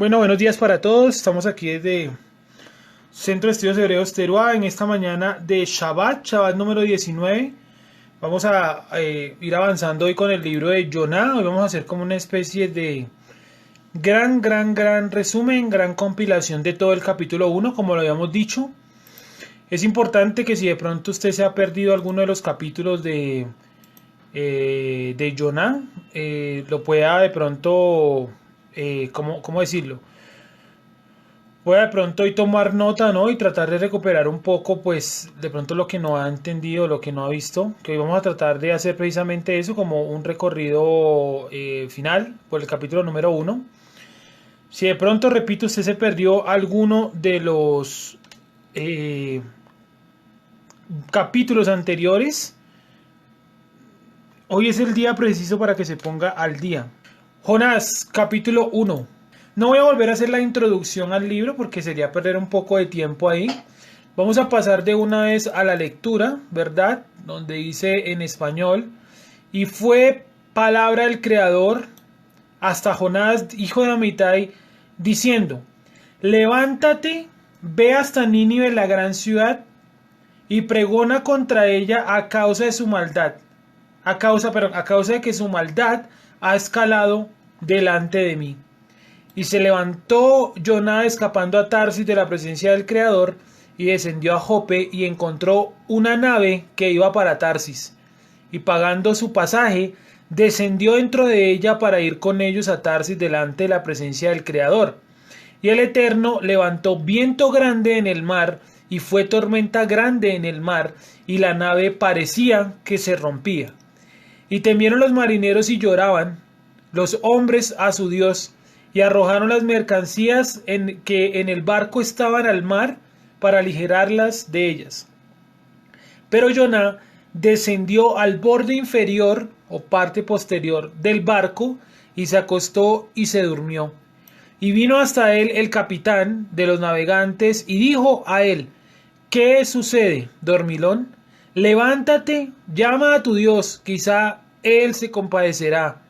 Bueno, buenos días para todos. Estamos aquí desde Centro de Estudios Hebreos Teruá en esta mañana de Shabbat número 19. Vamos a ir avanzando hoy con el libro de Jonah. Hoy vamos a hacer como una especie de gran resumen, gran compilación de todo el capítulo 1, como lo habíamos dicho. Es importante que si de pronto usted se ha perdido alguno de los capítulos de Jonah, lo pueda de pronto, ¿cómo decirlo? Pueda de pronto hoy tomar nota, ¿no? Y tratar de recuperar un poco, pues, de pronto lo que no ha entendido, lo que no ha visto. Que hoy vamos a tratar de hacer precisamente eso, como un recorrido final por el capítulo número 1. Si de pronto, repito, usted se perdió alguno de los capítulos anteriores, hoy es el día preciso para que se ponga al día. Jonás, capítulo 1. No voy a volver a hacer la introducción al libro porque sería perder un poco de tiempo ahí. Vamos a pasar de una vez a la lectura, ¿verdad? Donde dice en español: y fue palabra del Creador hasta Jonás, hijo de Amitai, diciendo: levántate, ve hasta Nínive, la gran ciudad, y pregona contra ella a causa de su maldad. A causa de que su maldad ha escalado delante de mí. Y se levantó Jonah escapando a Tarsis de la presencia del Creador, y descendió a Jope y encontró una nave que iba para Tarsis. Y pagando su pasaje, descendió dentro de ella para ir con ellos a Tarsis delante de la presencia del Creador. Y el Eterno levantó viento grande en el mar, y fue tormenta grande en el mar, y la nave parecía que se rompía. Y temieron los marineros y lloraban los hombres a su Dios, y arrojaron las mercancías que en el barco estaban al mar para aligerarlas de ellas. Pero Jonah descendió al borde inferior o parte posterior del barco y se acostó y se durmió. Y vino hasta él el capitán de los navegantes y dijo a él: ¿qué sucede, dormilón? Levántate, llama a tu Dios, quizá él se compadecerá.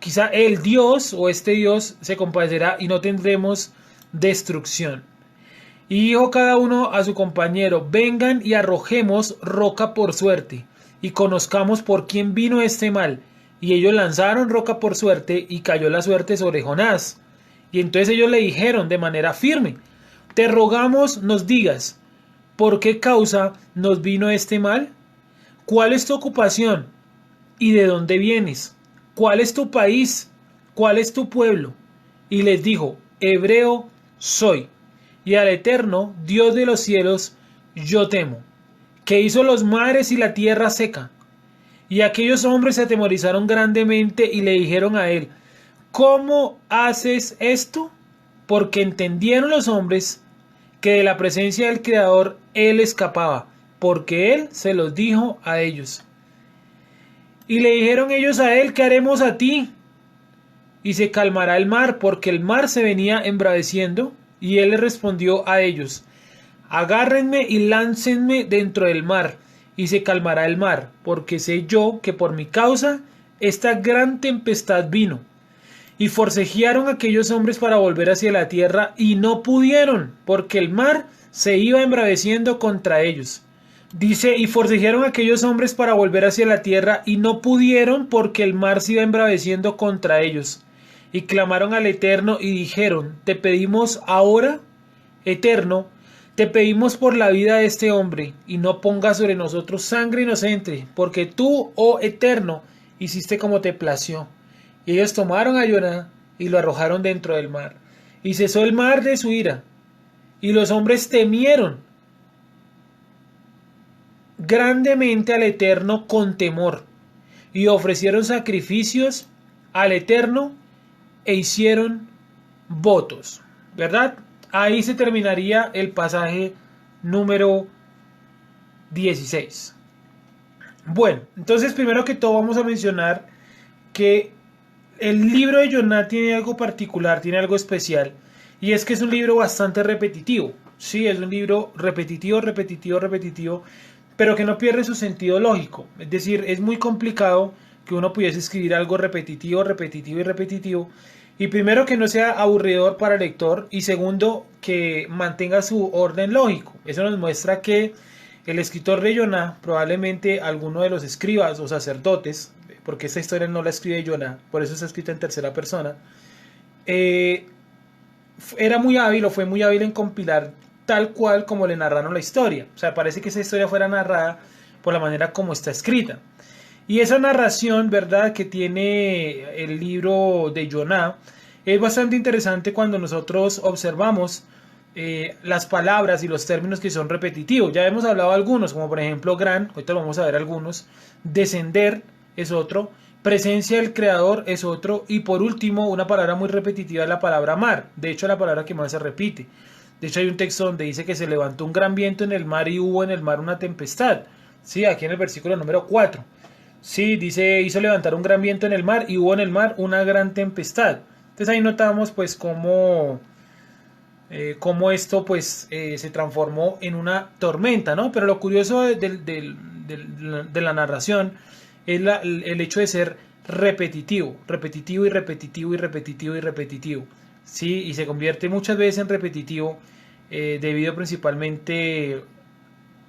Quizá el Dios o este Dios se compadecerá y no tendremos destrucción. Y dijo cada uno a su compañero: vengan y arrojemos roca por suerte, y conozcamos por quién vino este mal. Y ellos lanzaron roca por suerte, y cayó la suerte sobre Jonás. Y entonces ellos le dijeron de manera firme: te rogamos nos digas, ¿por qué causa nos vino este mal? ¿Cuál es tu ocupación? ¿Y de dónde vienes? ¿Cuál es tu país? ¿Cuál es tu pueblo? Y les dijo: hebreo soy, y al Eterno, Dios de los cielos, yo temo, que hizo los mares y la tierra seca. Y aquellos hombres se atemorizaron grandemente y le dijeron a él: ¿cómo haces esto? Porque entendieron los hombres que de la presencia del Creador él escapaba, porque él se los dijo a ellos. Y le dijeron ellos a él: ¿qué haremos a ti? Y se calmará el mar, porque el mar se venía embraveciendo. Y él le respondió a ellos: agárrenme y láncenme dentro del mar, y se calmará el mar, porque sé yo que por mi causa esta gran tempestad vino. Y forcejearon aquellos hombres para volver hacia la tierra, y no pudieron, porque el mar se iba embraveciendo contra ellos. Dice: y forcejearon aquellos hombres para volver hacia la tierra, y no pudieron, porque el mar se iba embraveciendo contra ellos. Y clamaron al Eterno y dijeron: te pedimos ahora, Eterno, te pedimos por la vida de este hombre, y no pongas sobre nosotros sangre inocente, porque tú, oh Eterno, hiciste como te plació. Y ellos tomaron a Jonah y lo arrojaron dentro del mar. Y cesó el mar de su ira, y los hombres temieron grandemente al Eterno con temor, y ofrecieron sacrificios al Eterno e hicieron votos, ¿verdad? Ahí se terminaría el pasaje número 16. Bueno, entonces primero que todo vamos a mencionar que el libro de Jonah tiene algo particular, tiene algo especial, y es que es un libro bastante repetitivo. Sí, es un libro repetitivo, pero que no pierde su sentido lógico. Es decir, es muy complicado que uno pudiese escribir algo repetitivo, Y primero, que no sea aburridor para el lector, y segundo, que mantenga su orden lógico. Eso nos muestra que el escritor de Jonah, probablemente alguno de los escribas o sacerdotes, porque esta historia no la escribe Jonah, por eso está escrita en tercera persona, eh, era muy hábil o fue muy hábil en compilar tal cual como le narraron la historia. O sea, parece que esa historia fuera narrada por la manera como está escrita. Y esa narración, ¿verdad?, que tiene el libro de Jonah es bastante interesante cuando nosotros observamos las palabras y los términos que son repetitivos. Ya hemos hablado de algunos, como por ejemplo gran, ahorita lo vamos a ver algunos, descender es otro, presencia del creador es otro, y por último una palabra muy repetitiva es la palabra mar. De hecho, la palabra que más se repite. De hecho, hay un texto donde dice que se levantó un gran viento en el mar y hubo en el mar una tempestad. Sí, aquí en el versículo número 4. Sí, dice, hizo levantar un gran viento en el mar y hubo en el mar una gran tempestad. Entonces ahí notamos pues cómo esto pues se transformó en una tormenta, ¿no? Pero lo curioso de la narración es el hecho de ser repetitivo, repetitivo y repetitivo y repetitivo y repetitivo. Sí, y se convierte muchas veces en repetitivo debido principalmente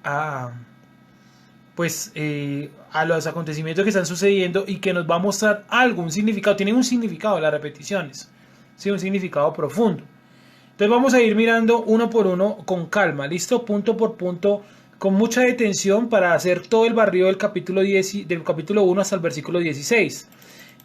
a pues a los acontecimientos que están sucediendo y que nos va a mostrar algo, un significado. Tienen un significado las repeticiones, ¿sí? Un significado profundo. Entonces vamos a ir mirando uno por uno con calma, listo, punto por punto, con mucha detención para hacer todo el barrido del capítulo 10, del capítulo 1 hasta el versículo 16.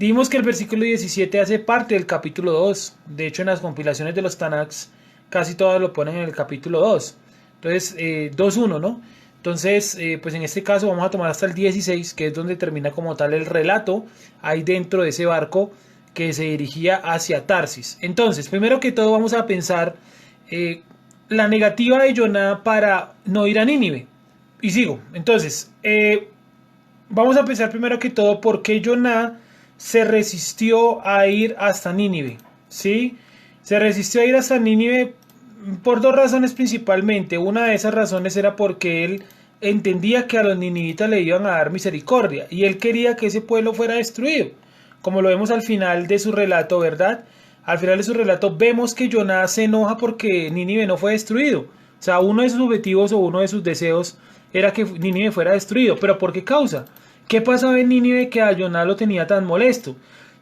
Dijimos que el versículo 17 hace parte del capítulo 2. De hecho, en las compilaciones de los Tanaks casi todas lo ponen en el capítulo 2. Entonces, 2.1, ¿no? Entonces, pues en este caso vamos a tomar hasta el 16, que es donde termina como tal el relato, ahí dentro de ese barco que se dirigía hacia Tarsis. Entonces, primero que todo vamos a pensar la negativa de Jonah para no ir a Nínive. Y sigo. Entonces, vamos a pensar primero que todo por qué Jonah se resistió a ir hasta Nínive. ¿Sí? Se resistió a ir hasta Nínive por dos razones principalmente. Una de esas razones era porque él entendía que a los ninivitas le iban a dar misericordia y él quería que ese pueblo fuera destruido, como lo vemos al final de su relato, ¿verdad? Al final de su relato vemos que Jonás se enoja porque Nínive no fue destruido. O sea, uno de sus objetivos o uno de sus deseos era que Nínive fuera destruido. ¿Pero por qué causa? ¿Qué pasaba en Nínive que a Jonás lo tenía tan molesto?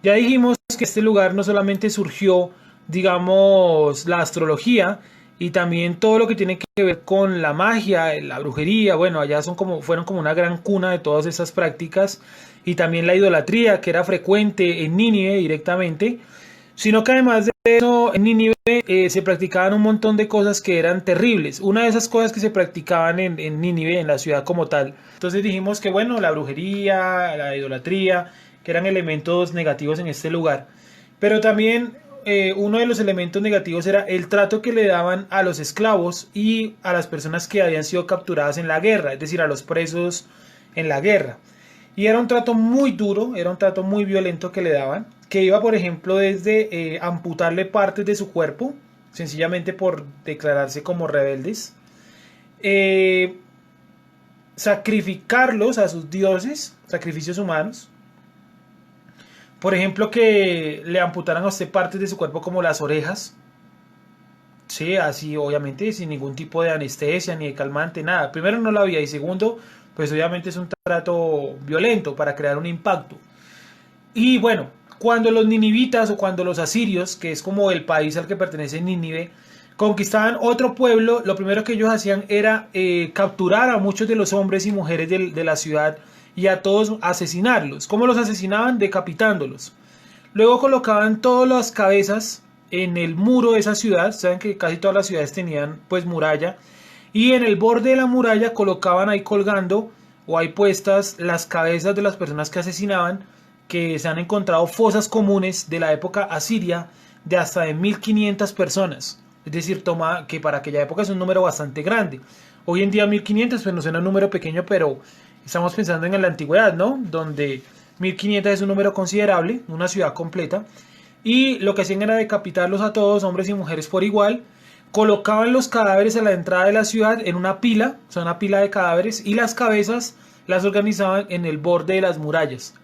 Ya dijimos que este lugar no solamente surgió, digamos, la astrología y también todo lo que tiene que ver con la magia, la brujería. Bueno, allá fueron como una gran cuna de todas esas prácticas, y también la idolatría, que era frecuente en Nínive directamente, sino que además de eso en Nínive se practicaban un montón de cosas que eran terribles. Una de esas cosas que se practicaban en Nínive, en la ciudad como tal, entonces dijimos que bueno, la brujería, la idolatría, que eran elementos negativos en este lugar, pero también uno de los elementos negativos era el trato que le daban a los esclavos y a las personas que habían sido capturadas en la guerra, es decir, a los presos en la guerra. Y era un trato muy duro, era un trato muy violento que le daban, que iba, por ejemplo, desde amputarle partes de su cuerpo, sencillamente por declararse como rebeldes, sacrificarlos a sus dioses, sacrificios humanos. Por ejemplo, que le amputaran a usted partes de su cuerpo como las orejas. Sí, así obviamente sin ningún tipo de anestesia ni de calmante, nada. Primero no la había, y segundo, pues obviamente es un trato violento para crear un impacto. Y bueno, cuando los ninivitas o cuando los asirios, que es como el país al que pertenece Nínive, conquistaban otro pueblo, lo primero que ellos hacían era capturar a muchos de los hombres y mujeres de la ciudad y a todos asesinarlos. ¿Cómo los asesinaban? Decapitándolos. Luego colocaban todas las cabezas en el muro de esa ciudad. Saben que casi todas las ciudades tenían pues muralla, y en el borde de la muralla colocaban ahí colgando o ahí puestas las cabezas de las personas que asesinaban, que se han encontrado fosas comunes de la época asiria de hasta de 1500 personas. Es decir, toma que para aquella época es un número bastante grande. Hoy en día 1500 pues no suena un número pequeño, pero estamos pensando en la antigüedad, ¿no? Donde 1500 es un número considerable, una ciudad completa. Y lo que hacían era decapitarlos a todos, hombres y mujeres por igual. Colocaban los cadáveres a la entrada de la ciudad en una pila, o sea, una pila de cadáveres, y las cabezas las organizaban en el borde de las murallas.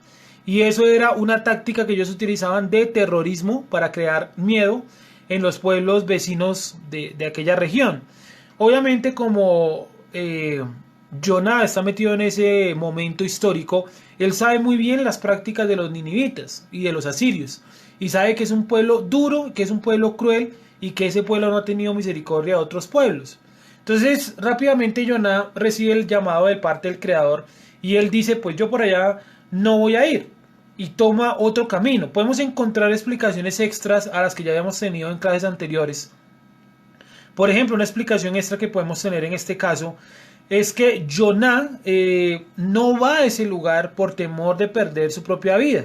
Y eso era una táctica que ellos utilizaban de terrorismo para crear miedo en los pueblos vecinos de aquella región. Obviamente como Jonah está metido en ese momento histórico, él sabe muy bien las prácticas de los ninivitas y de los asirios. Y sabe que es un pueblo duro, que es un pueblo cruel y que ese pueblo no ha tenido misericordia de otros pueblos. Entonces rápidamente Jonah recibe el llamado de parte del Creador y él dice, pues yo por allá no voy a ir, y toma otro camino. Podemos encontrar explicaciones extras a las que ya habíamos tenido en clases anteriores. Por ejemplo, una explicación extra que podemos tener en este caso es que Jonah no va a ese lugar por temor de perder su propia vida.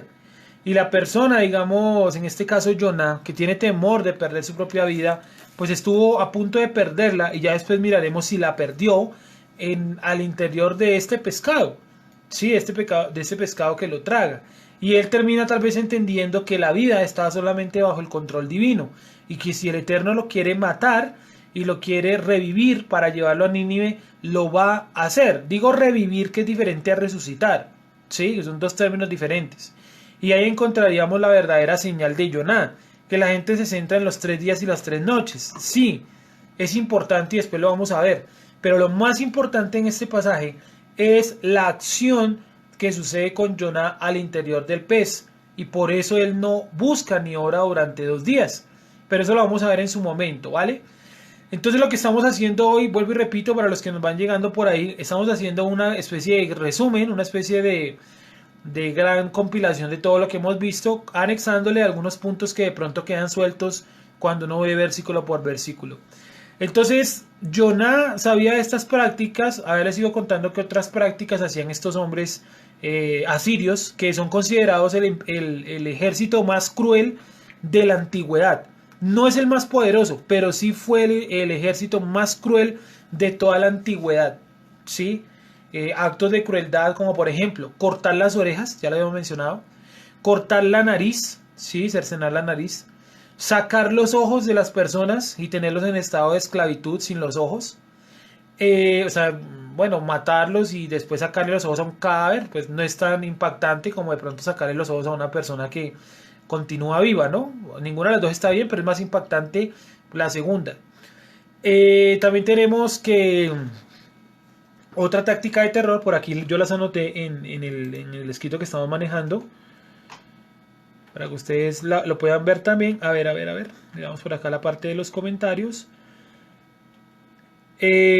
Y la persona, digamos, en este caso Jonah, que tiene temor de perder su propia vida, pues estuvo a punto de perderla y ya después miraremos si la perdió al interior de este pescado. Sí, de este pescado que lo traga. Y él termina tal vez entendiendo que la vida está solamente bajo el control divino y que si el Eterno lo quiere matar y lo quiere revivir para llevarlo a Nínive, lo va a hacer. Digo revivir, que es diferente a resucitar, ¿sí? Que son dos términos diferentes. Y ahí encontraríamos la verdadera señal de Jonah, que la gente se centra en los 3 días y las 3 noches. Sí, es importante y después lo vamos a ver. Pero lo más importante en este pasaje es la acción que sucede con Jonah al interior del pez. Y por eso él no busca ni ora durante 2 días. Pero eso lo vamos a ver en su momento, ¿vale? Entonces lo que estamos haciendo hoy, vuelvo y repito, para los que nos van llegando por ahí, estamos haciendo una especie de resumen, una especie de gran compilación de todo lo que hemos visto, anexándole algunos puntos que de pronto quedan sueltos cuando uno ve versículo por versículo. Entonces Jonah sabía de estas prácticas. A ver, les sigo contando que otras prácticas hacían estos hombres asirios, que son considerados el ejército más cruel de la antigüedad. No es el más poderoso, pero sí fue el ejército más cruel de toda la antigüedad, ¿sí? Actos de crueldad como por ejemplo cortar las orejas, ya lo habíamos mencionado, cortar la nariz, ¿sí? Cercenar la nariz, sacar los ojos de las personas y tenerlos en estado de esclavitud sin los ojos, o sea, bueno, matarlos y después sacarle los ojos a un cadáver, pues no es tan impactante como de pronto sacarle los ojos a una persona que continúa viva, ¿no? Ninguna de las dos está bien, pero es más impactante la segunda. También tenemos que otra táctica de terror, por aquí yo las anoté en el escrito que estamos manejando, para que ustedes lo puedan ver también. A ver, miramos por acá la parte de los comentarios.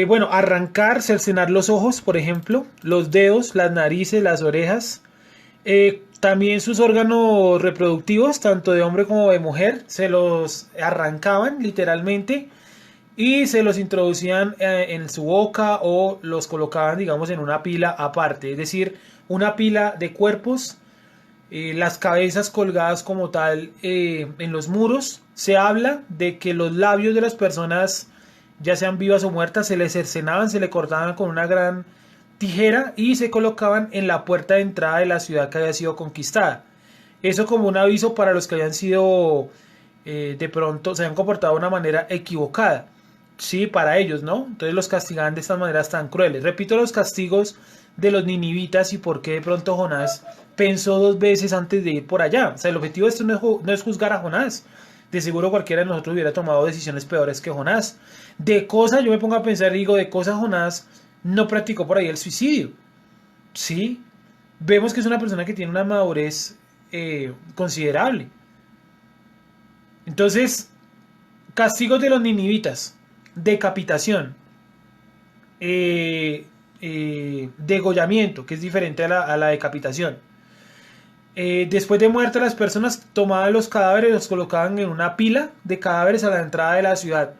Bueno, arrancar, cercenar los ojos, por ejemplo, los dedos, las narices, las orejas, también sus órganos reproductivos, tanto de hombre como de mujer, se los arrancaban literalmente y se los introducían en su boca o los colocaban, digamos, en una pila aparte, es decir, una pila de cuerpos, las cabezas colgadas como tal en los muros. Se habla de que los labios de las personas, ya sean vivas o muertas, se les cercenaban, se le cortaban con una gran tijera y se colocaban en la puerta de entrada de la ciudad que había sido conquistada. Eso como un aviso para los que habían sido, de pronto, se habían comportado de una manera equivocada. Sí, para ellos, ¿no? Entonces los castigaban de estas maneras tan crueles. Repito los castigos de los ninivitas y por qué de pronto Jonás pensó 2 veces antes de ir por allá. O sea, el objetivo de esto no es juzgar a Jonás. De seguro cualquiera de nosotros hubiera tomado decisiones peores que Jonás. De cosas, yo me pongo a pensar y digo, de cosas Jonás no practicó por ahí el suicidio. ¿Sí? Vemos que es una persona que tiene una madurez considerable. Entonces, castigos de los ninivitas: decapitación, degollamiento, que es diferente a la decapitación. Después de muerte, las personas tomaban los cadáveres y los colocaban en una pila de cadáveres a la entrada de la ciudad.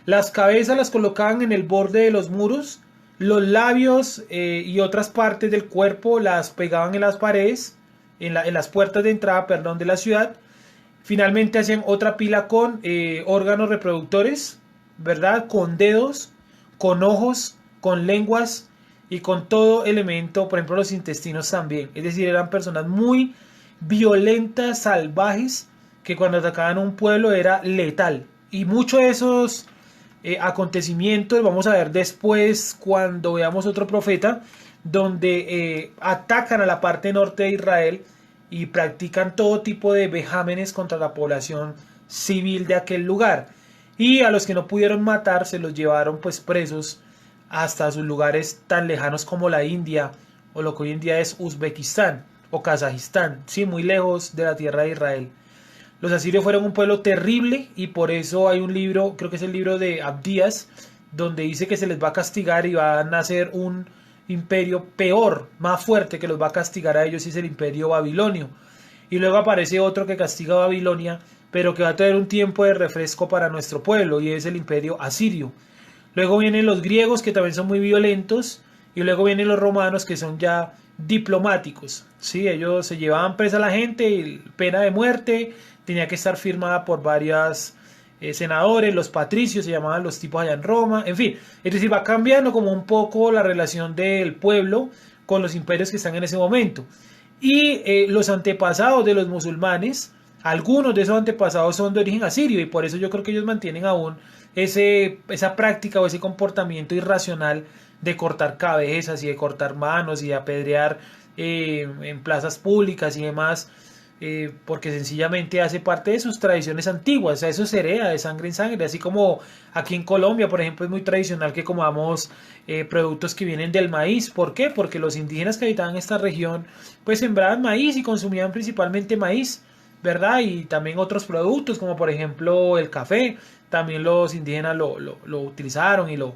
Las cabezas las colocaban en el borde de los muros, los labios y otras partes del cuerpo las pegaban en las paredes, en las puertas de entrada, perdón, de la ciudad. Finalmente hacían otra pila con órganos reproductores, ¿verdad? Con dedos, con ojos, con lenguas y con todo elemento, por ejemplo los intestinos también. Es decir, eran personas muy violentas, salvajes, que cuando atacaban un pueblo era letal. Y muchos de esos acontecimientos vamos a ver después cuando veamos otro profeta, donde atacan a la parte norte de Israel y practican todo tipo de vejámenes contra la población civil de aquel lugar. Y a los que no pudieron matar se los llevaron pues presos hasta sus lugares tan lejanos como la India o lo que hoy en día es Uzbekistán o Kazajistán, sí, muy lejos de la tierra de Israel. Los asirios fueron un pueblo terrible y por eso hay un libro, creo que es el libro de Abdías, donde dice que se les va a castigar y van a nacer un imperio peor, más fuerte que los va a castigar a ellos, y es el imperio babilonio. Y luego aparece otro que castiga a Babilonia, pero que va a tener un tiempo de refresco para nuestro pueblo, y es el imperio asirio. Luego vienen los griegos, que también son muy violentos, y luego vienen los romanos, que son ya diplomáticos. ¿Sí? Ellos se llevaban presa a la gente, pena de muerte, tenía que estar firmada por varias senadores, los patricios se llamaban los tipos allá en Roma, en fin, es decir, va cambiando como un poco la relación del pueblo con los imperios que están en ese momento. Y los antepasados de los musulmanes, algunos de esos antepasados son de origen asirio, y por eso yo creo que ellos mantienen aún esa práctica o ese comportamiento irracional de cortar cabezas y de cortar manos y de apedrear en plazas públicas y demás, porque sencillamente hace parte de sus tradiciones antiguas. O sea, eso se hereda de sangre en sangre, así como aquí en Colombia, por ejemplo, es muy tradicional que comamos productos que vienen del maíz. ¿Por qué? Porque los indígenas que habitaban esta región pues sembraban maíz y consumían principalmente maíz, ¿verdad? Y también otros productos como por ejemplo el café, también los indígenas lo utilizaron y lo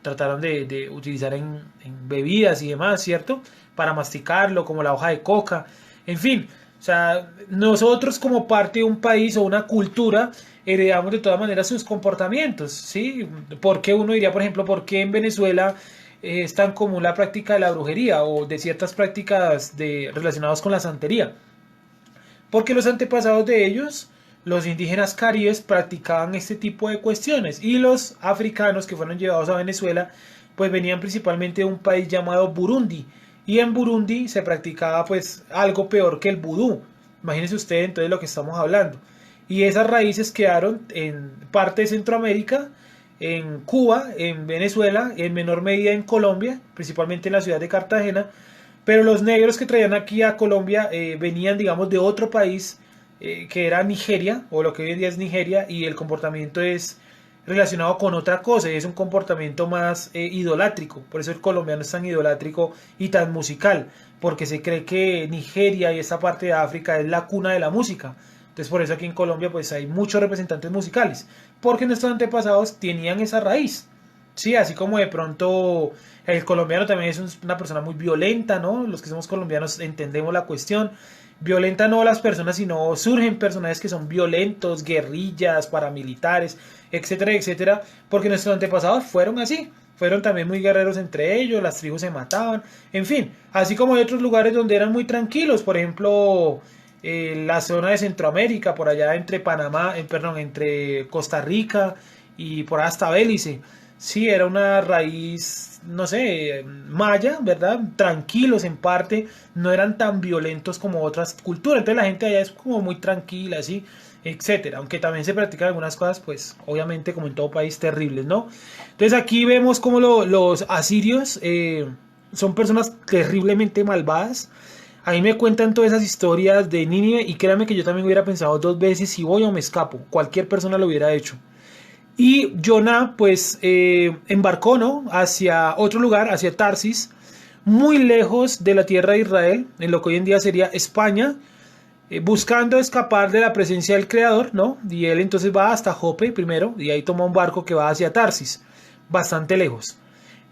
trataron de utilizar en bebidas y demás, ¿cierto? Para masticarlo, como la hoja de coca, en fin. O sea, nosotros como parte de un país o una cultura heredamos de todas maneras sus comportamientos, ¿sí? ¿Por qué uno diría, por ejemplo, por qué en Venezuela es tan común la práctica de la brujería o de ciertas prácticas relacionadas con la santería? Porque los antepasados de ellos, los indígenas caribes, practicaban este tipo de cuestiones, y los africanos que fueron llevados a Venezuela pues venían principalmente de un país llamado Burundi, y en Burundi se practicaba pues algo peor que el vudú. Imagínense ustedes entonces lo que estamos hablando. Y esas raíces quedaron en parte de Centroamérica, en Cuba, en Venezuela, en menor medida en Colombia, principalmente en la ciudad de Cartagena. Pero los negros que traían aquí a Colombia venían, digamos, de otro país que era Nigeria, o lo que hoy en día es Nigeria, y el comportamiento es relacionado con otra cosa, y es un comportamiento más idolátrico. Por eso el colombiano es tan idolátrico y tan musical, porque se cree que Nigeria y esta parte de África es la cuna de la música. Entonces por eso aquí en Colombia pues hay muchos representantes musicales, porque nuestros antepasados tenían esa raíz. Sí, así como de pronto el colombiano también es una persona muy violenta, ¿no? Los que somos colombianos entendemos la cuestión. Violenta no las personas, sino surgen personajes que son violentos, guerrillas, paramilitares, etcétera, etcétera, porque nuestros antepasados fueron así. Fueron también muy guerreros entre ellos, las tribus se mataban, en fin, así como hay otros lugares donde eran muy tranquilos, por ejemplo, la zona de Centroamérica, por allá entre Panamá, perdón, entre Costa Rica y por hasta Belice. Sí, era una raíz, no sé, maya, ¿verdad? Tranquilos en parte, no eran tan violentos como otras culturas. Entonces la gente allá es como muy tranquila, ¿sí? Etcétera. Aunque también se practican algunas cosas, pues, obviamente, como en todo país, terribles, ¿no? Entonces aquí vemos como los asirios son personas terriblemente malvadas. A mí me cuentan todas esas historias de Nínive y créanme que yo también hubiera pensado dos veces si voy o me escapo. Cualquier persona lo hubiera hecho. Y Jonah pues embarcó, ¿no?, hacia otro lugar, hacia Tarsis, muy lejos de la tierra de Israel, en lo que hoy en día sería España, buscando escapar de la presencia del Creador, ¿no? Y él entonces va hasta Jope primero, y ahí toma un barco que va hacia Tarsis, bastante lejos.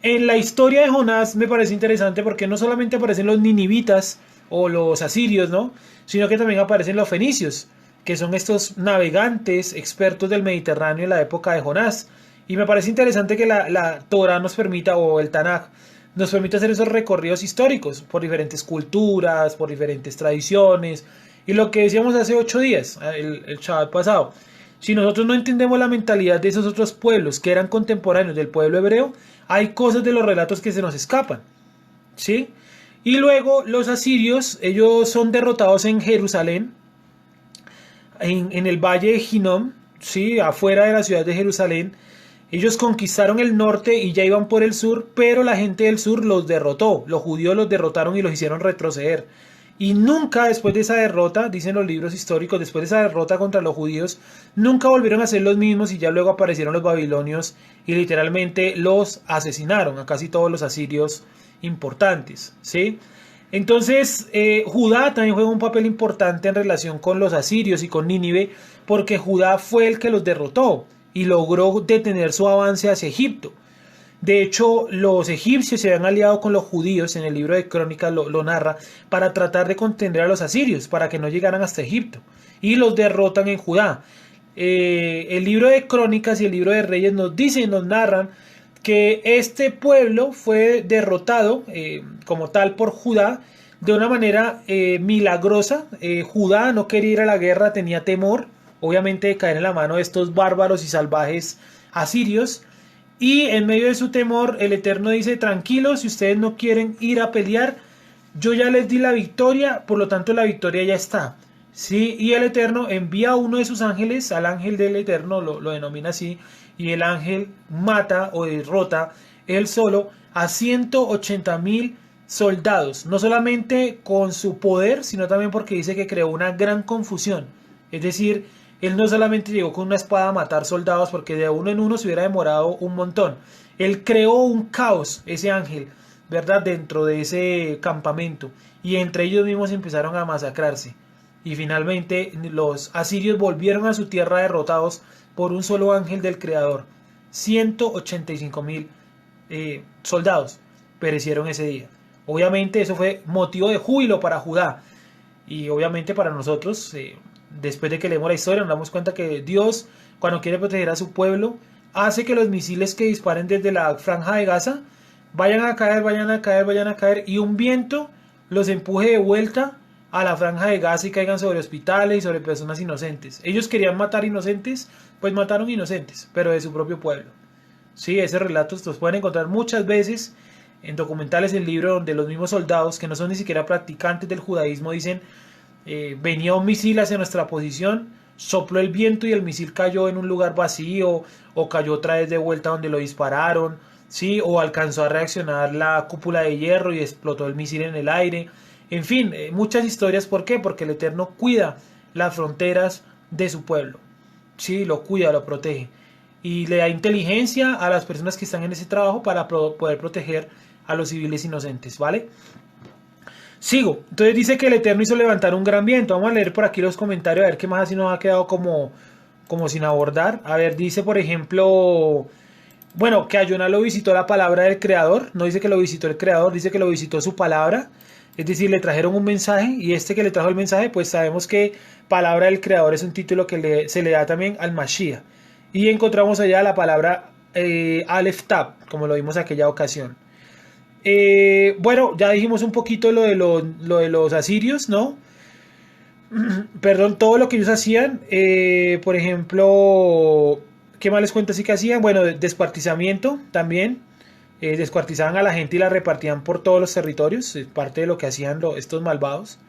En la historia de Jonás me parece interesante porque no solamente aparecen los ninivitas o los asirios, ¿no?, sino que también aparecen los fenicios, que son estos navegantes expertos del Mediterráneo en la época de Jonás. Y me parece interesante que la Torah nos permita, o el Tanaj, nos permite hacer esos recorridos históricos por diferentes culturas, por diferentes tradiciones. Y lo que decíamos hace 8 días, el Shabbat pasado, si nosotros no entendemos la mentalidad de esos otros pueblos que eran contemporáneos del pueblo hebreo, hay cosas de los relatos que se nos escapan, ¿sí? Y luego los asirios, ellos son derrotados en Jerusalén, en el valle de Hinnom, ¿sí?, afuera de la ciudad de Jerusalén. Ellos conquistaron el norte y ya iban por el sur, pero la gente del sur los derrotó. Los judíos los derrotaron y los hicieron retroceder. Y nunca después de esa derrota, dicen los libros históricos, después de esa derrota contra los judíos, nunca volvieron a ser los mismos y ya luego aparecieron los babilonios y literalmente los asesinaron a casi todos los asirios importantes, ¿sí? Entonces, Judá también juega un papel importante en relación con los asirios y con Nínive, porque Judá fue el que los derrotó y logró detener su avance hacia Egipto. De hecho, los egipcios se habían aliado con los judíos, en el libro de Crónicas lo narra, para tratar de contener a los asirios, para que no llegaran hasta Egipto, y los derrotan en Judá. El libro de Crónicas y el libro de Reyes nos dicen, nos narran, que este pueblo fue derrotado como tal por Judá de una manera milagrosa. Judá no quería ir a la guerra, tenía temor, obviamente, de caer en la mano de estos bárbaros y salvajes asirios. Y en medio de su temor, el Eterno dice: tranquilos, si ustedes no quieren ir a pelear, yo ya les di la victoria, por lo tanto la victoria ya está. Sí, y el Eterno envía a uno de sus ángeles, al ángel del Eterno, lo denomina así, y el ángel mata o derrota él solo a 180.000 soldados, no solamente con su poder, sino también porque dice que creó una gran confusión. Es decir, él no solamente llegó con una espada a matar soldados, porque de uno en uno se hubiera demorado un montón. Él creó un caos, ese ángel, ¿verdad?, dentro de ese campamento, y entre ellos mismos empezaron a masacrarse. Y finalmente los asirios volvieron a su tierra derrotados por un solo ángel del Creador. 185.000 soldados perecieron ese día. Obviamente eso fue motivo de júbilo para Judá. Y obviamente para nosotros, después de que leemos la historia, nos damos cuenta que Dios, cuando quiere proteger a su pueblo, hace que los misiles que disparen desde la franja de Gaza vayan a caer, vayan a caer, vayan a caer, y un viento los empuje de vuelta a la franja de Gaza y caigan sobre hospitales y sobre personas inocentes. Ellos querían matar inocentes, pues mataron inocentes, pero de su propio pueblo. Sí, ese relato los pueden encontrar muchas veces en documentales, en libros, donde los mismos soldados, que no son ni siquiera practicantes del judaísmo, dicen: venía un misil hacia nuestra posición, sopló el viento y el misil cayó en un lugar vacío, o cayó otra vez de vuelta donde lo dispararon, ¿sí? O alcanzó a reaccionar la cúpula de hierro y explotó el misil en el aire. En fin, muchas historias. ¿Por qué? Porque el Eterno cuida las fronteras de su pueblo. Sí, lo cuida, lo protege. Y le da inteligencia a las personas que están en ese trabajo para poder proteger a los civiles inocentes, ¿vale? Sigo. Entonces dice que el Eterno hizo levantar un gran viento. Vamos a leer por aquí los comentarios, a ver qué más así nos ha quedado como sin abordar. A ver, dice por ejemplo... Bueno, que a Jonás lo visitó la palabra del Creador. No dice que lo visitó el Creador, dice que lo visitó su palabra. Es decir, le trajeron un mensaje, y este que le trajo el mensaje, pues sabemos que palabra del Creador es un título que se le da también al Mashiach. Y encontramos allá la palabra Aleph Tab, como lo vimos aquella ocasión. Bueno, ya dijimos un poquito lo de los asirios, ¿no? Perdón, todo lo que ellos hacían. Por ejemplo, ¿qué más les cuento así que hacían? Bueno, descuartizamiento también. Descuartizaban a la gente y la repartían por todos los territorios. Es parte de lo que hacían estos malvados.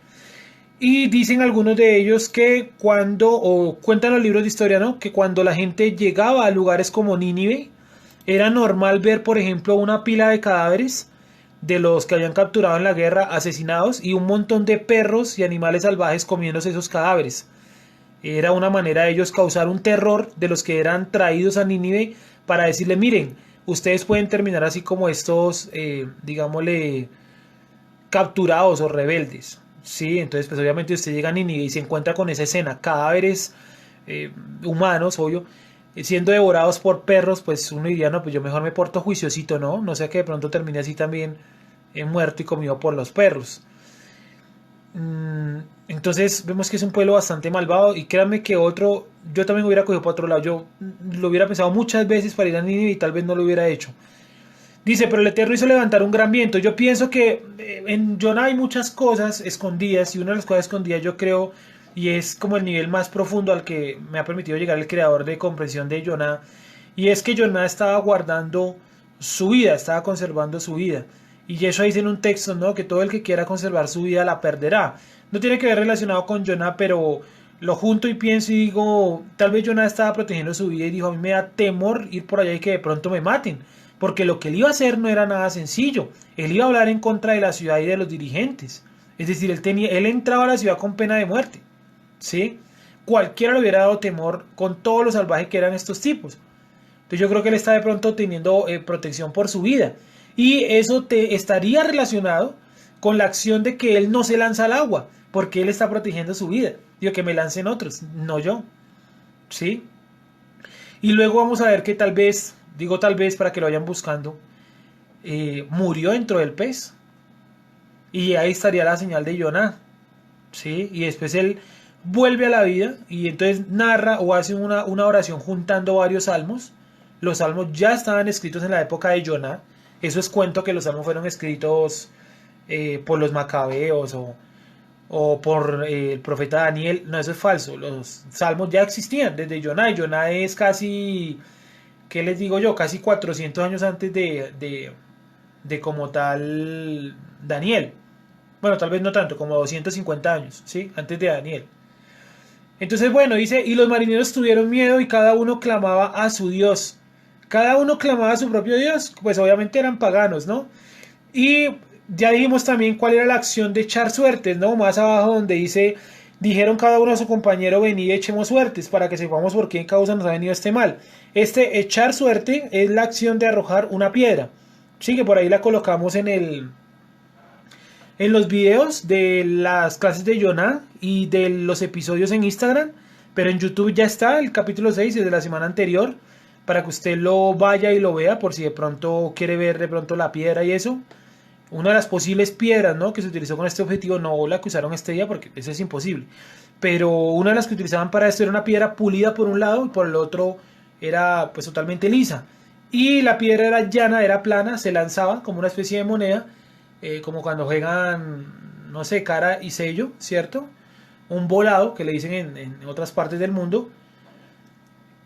Y dicen algunos de ellos que o cuentan los libros de historia, ¿no?, que cuando la gente llegaba a lugares como Nínive, era normal ver, por ejemplo, una pila de cadáveres de los que habían capturado en la guerra, asesinados, y un montón de perros y animales salvajes comiéndose esos cadáveres. Era una manera de ellos causar un terror de los que eran traídos a Nínive, para decirle: miren, ustedes pueden terminar así como estos, digámosle, capturados o rebeldes. Sí, entonces pues obviamente usted llega a Nínive y se encuentra con esa escena, cadáveres humanos, obvio, siendo devorados por perros, pues uno diría: no, pues yo mejor me porto juiciosito, ¿no? No sea que de pronto termine así también muerto y comido por los perros. Entonces vemos que es un pueblo bastante malvado, y créanme que yo también hubiera cogido para otro lado. Yo lo hubiera pensado muchas veces para ir a Nínive y tal vez no lo hubiera hecho. Dice: pero el Eterno hizo levantar un gran viento. Yo pienso que en Jonás hay muchas cosas escondidas, y una de las cosas escondidas, yo creo, y es como el nivel más profundo al que me ha permitido llegar el creador de comprensión de Jonás, y es que Jonás estaba guardando su vida, estaba conservando su vida. Y eso dice en un texto, ¿no?, que todo el que quiera conservar su vida la perderá. No tiene que ver relacionado con Jonás, pero lo junto y pienso y digo: tal vez Jonás estaba protegiendo su vida y dijo: a mí me da temor ir por allá y que de pronto me maten. Porque lo que él iba a hacer no era nada sencillo. Él iba a hablar en contra de la ciudad y de los dirigentes. Es decir, él entraba a la ciudad con pena de muerte, ¿sí? Cualquiera le hubiera dado temor con todo lo salvaje que eran estos tipos. Entonces yo creo que él está de pronto teniendo protección por su vida. Y eso te estaría relacionado con la acción de que él no se lanza al agua, porque él está protegiendo su vida. Digo, que me lancen otros, no yo. ¿Sí? Y luego vamos a ver que tal vez, digo tal vez para que lo vayan buscando, murió dentro del pez. Y ahí estaría la señal de Jonah. ¿Sí? Y después él vuelve a la vida y entonces narra o hace una oración juntando varios salmos. Los salmos ya estaban escritos en la época de Jonah. Eso es cuento que los salmos fueron escritos por los macabeos o por el profeta Daniel. No, eso es falso. Los salmos ya existían desde Jonah. Y Jonah es casi, ¿qué les digo yo? Casi 400 años antes de como tal Daniel. Bueno, tal vez no tanto, como 250 años, ¿sí? Antes de Daniel. Entonces, bueno, dice, y los marineros tuvieron miedo y cada uno clamaba a su Dios. Cada uno clamaba a su propio Dios, pues obviamente eran paganos, ¿no? Y ya dijimos también cuál era la acción de echar suertes, ¿no? Más abajo donde dice, dijeron cada uno a su compañero, venid echemos suertes, para que sepamos por qué causa nos ha venido este mal. Este echar suerte es la acción de arrojar una piedra. Sí, que por ahí la colocamos en los videos de las clases de Jonah y de los episodios en Instagram, pero en YouTube ya está el capítulo 6 desde la semana anterior, para que usted lo vaya y lo vea por si de pronto quiere ver de pronto la piedra y eso. Una de las posibles piedras, ¿no?, que se utilizó con este objetivo, no la que usaron este día porque eso es imposible, pero una de las que utilizaban para esto era una piedra pulida por un lado y por el otro era pues totalmente lisa, y la piedra era llana, era plana, se lanzaba como una especie de moneda, como cuando juegan, no sé, cara y sello, ¿cierto? Un volado, que le dicen en otras partes del mundo.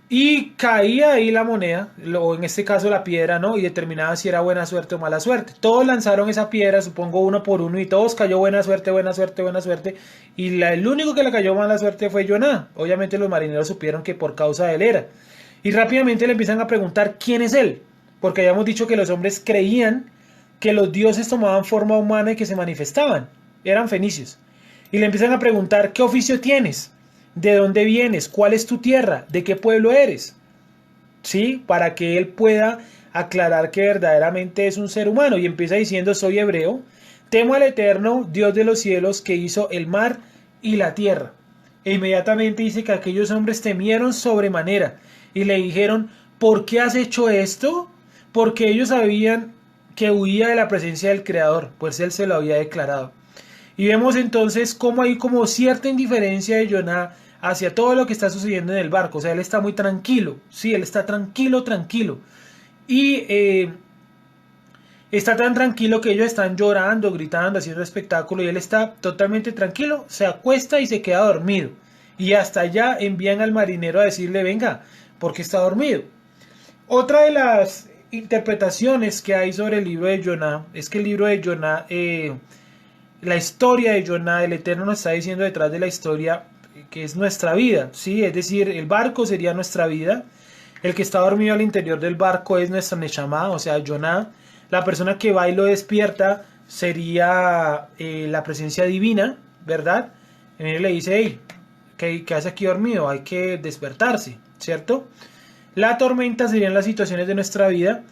Y caía ahí la moneda, o en este caso la piedra, ¿no? Y determinaba si era buena suerte o mala suerte. Todos lanzaron esa piedra, supongo uno por uno, y todos cayó buena suerte, buena suerte, buena suerte. Y el único que le cayó mala suerte fue Jonah. Obviamente los marineros supieron que por causa de él era. Y rápidamente le empiezan a preguntar quién es él. Porque habíamos dicho que los hombres creían que los dioses tomaban forma humana y que se manifestaban. Eran fenicios. Y le empiezan a preguntar, ¿qué oficio tienes? ¿De dónde vienes? ¿Cuál es tu tierra? ¿De qué pueblo eres? ¿Sí? Para que él pueda aclarar que verdaderamente es un ser humano. Y empieza diciendo, soy hebreo, temo al Eterno, Dios de los cielos, que hizo el mar y la tierra. E inmediatamente dice que aquellos hombres temieron sobremanera y le dijeron, ¿por qué has hecho esto? Porque ellos sabían que huía de la presencia del Creador, pues él se lo había declarado. Y vemos entonces cómo hay como cierta indiferencia de Jonah hacia todo lo que está sucediendo en el barco. O sea, él está muy tranquilo, sí, él está tranquilo. Y está tan tranquilo que ellos están llorando, gritando, haciendo espectáculo, y él está totalmente tranquilo, se acuesta y se queda dormido. Y hasta allá envían al marinero a decirle, venga, ¿por qué está dormido? Otra de las interpretaciones que hay sobre el libro de Jonah es que el libro de Jonah, la historia de Jonah, el Eterno nos está diciendo detrás de la historia que es nuestra vida, ¿sí? Es decir, el barco sería nuestra vida, el que está dormido al interior del barco es nuestra Neshama, o sea, Jonah, la persona que va y lo despierta sería la presencia divina, ¿verdad? Él le dice, hey, ¿qué hace aquí dormido? Hay que despertarse, ¿cierto? La tormenta serían las situaciones de nuestra vida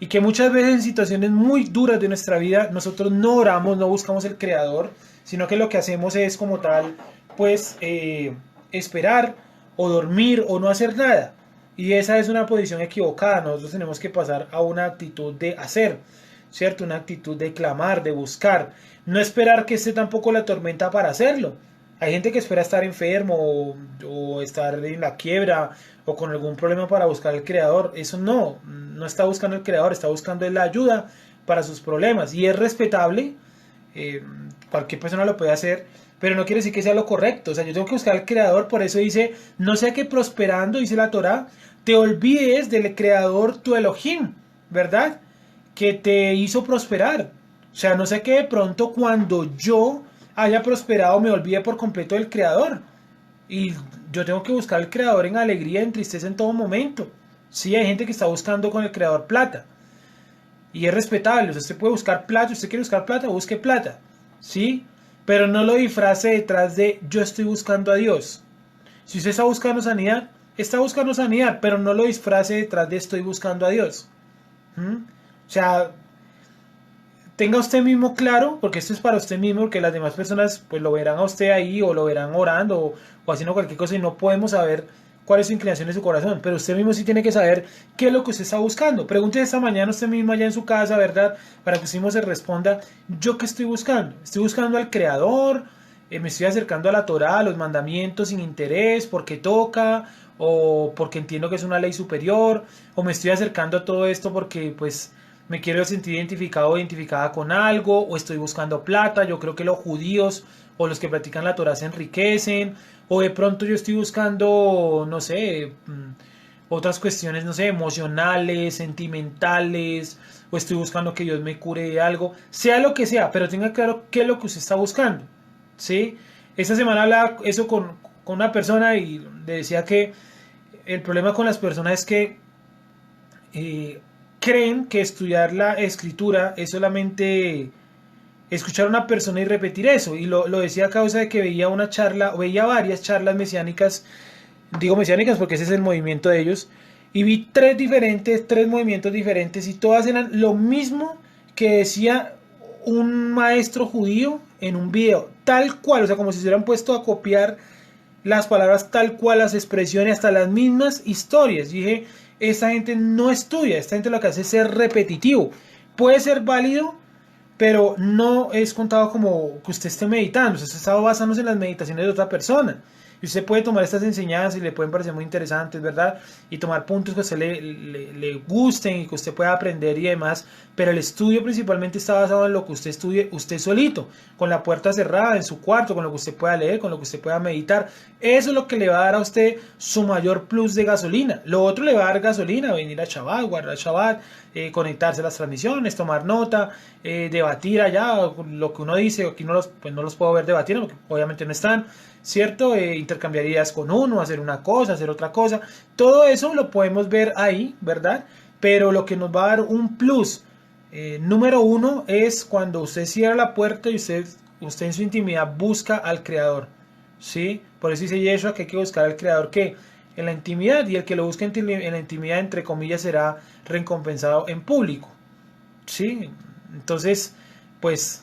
y que muchas veces en situaciones muy duras de nuestra vida nosotros no oramos, no buscamos el Creador, sino que lo que hacemos es como tal, pues esperar o dormir o no hacer nada. Y esa es una posición equivocada. Nosotros tenemos que pasar a una actitud de hacer, ¿cierto? Una actitud de clamar, de buscar. No esperar que esté tampoco la tormenta para hacerlo. Hay gente que espera estar enfermo o estar en la quiebra o con algún problema para buscar al Creador. Eso no está buscando el Creador, está buscando la ayuda para sus problemas. Y es respetable, cualquier persona lo puede hacer, pero no quiere decir que sea lo correcto. O sea, yo tengo que buscar al Creador, por eso dice, no sea que prosperando, dice la Torá, te olvides del Creador tu Elohim, ¿verdad? Que te hizo prosperar. O sea, no sea que de pronto cuando yo haya prosperado me olvide por completo del Creador. Y yo tengo que buscar al Creador en alegría, en tristeza, en todo momento. Sí, hay gente que está buscando con el Creador plata. Y es respetable. Usted puede buscar plata, usted quiere buscar plata, busque plata. ¿Sí? pero no lo disfrace detrás de yo estoy buscando a Dios. Si usted está buscando sanidad, pero no lo disfrace detrás de estoy buscando a Dios. ¿Mm? O sea, tenga usted mismo claro, porque esto es para usted mismo, porque las demás personas pues lo verán a usted ahí o lo verán orando o haciendo cualquier cosa y no podemos saber cuál es su inclinación de su corazón, pero usted mismo sí tiene que saber qué es lo que usted está buscando. Pregúntese esta mañana usted mismo allá en su casa, ¿verdad? Para que usted mismo se responda, ¿yo qué estoy buscando? ¿Estoy buscando al Creador? ¿Me estoy acercando a la Torá, a los mandamientos sin interés, porque toca? ¿O porque entiendo que es una ley superior? ¿O me estoy acercando a todo esto porque pues me quiero sentir identificado o identificada con algo? ¿O estoy buscando plata? Yo creo que los judíos o los que practican la Torá se enriquecen, o de pronto yo estoy buscando, no sé, otras cuestiones, no sé, emocionales, sentimentales, o estoy buscando que Dios me cure de algo, sea lo que sea, pero tenga claro qué es lo que usted está buscando, ¿sí? Esta semana hablaba eso con una persona y le decía que el problema con las personas es que eh, creen que estudiar la escritura es solamente escuchar a una persona y repetir eso. Y lo decía a causa de que veía una charla, o veía varias charlas mesiánicas, digo mesiánicas porque ese es el movimiento de ellos, y vi tres movimientos diferentes, y todas eran lo mismo que decía un maestro judío en un video, tal cual, o sea, como si se hubieran puesto a copiar las palabras tal cual, las expresiones, hasta las mismas historias. Y dije, esta gente no estudia, esta gente lo que hace es ser repetitivo. Puede ser válido, pero no es contado como que usted esté meditando, usted está basándose en las meditaciones de otra persona. Y usted puede tomar estas enseñanzas y le pueden parecer muy interesantes, ¿verdad? Y tomar puntos que a usted le gusten y que usted pueda aprender y demás. Pero el estudio principalmente está basado en lo que usted estudie usted solito, con la puerta cerrada, en su cuarto, con lo que usted pueda leer, con lo que usted pueda meditar. Eso es lo que le va a dar a usted su mayor plus de gasolina. Lo otro le va a dar gasolina, venir a Shabbat, guardar Shabbat, conectarse a las transmisiones, tomar nota, debatir allá, lo que uno dice. Aquí pues no los puedo ver debatir, porque obviamente no están, ¿cierto? Intercambiar ideas con uno, hacer una cosa, hacer otra cosa. Todo eso lo podemos ver ahí, ¿verdad? Pero lo que nos va a dar un plus número uno es cuando usted cierra la puerta y usted en su intimidad busca al Creador, ¿sí? Por eso dice Yeshua que hay que buscar al Creador, que en la intimidad, y el que lo busque en la intimidad, entre comillas, será recompensado en público, ¿sí? Entonces, pues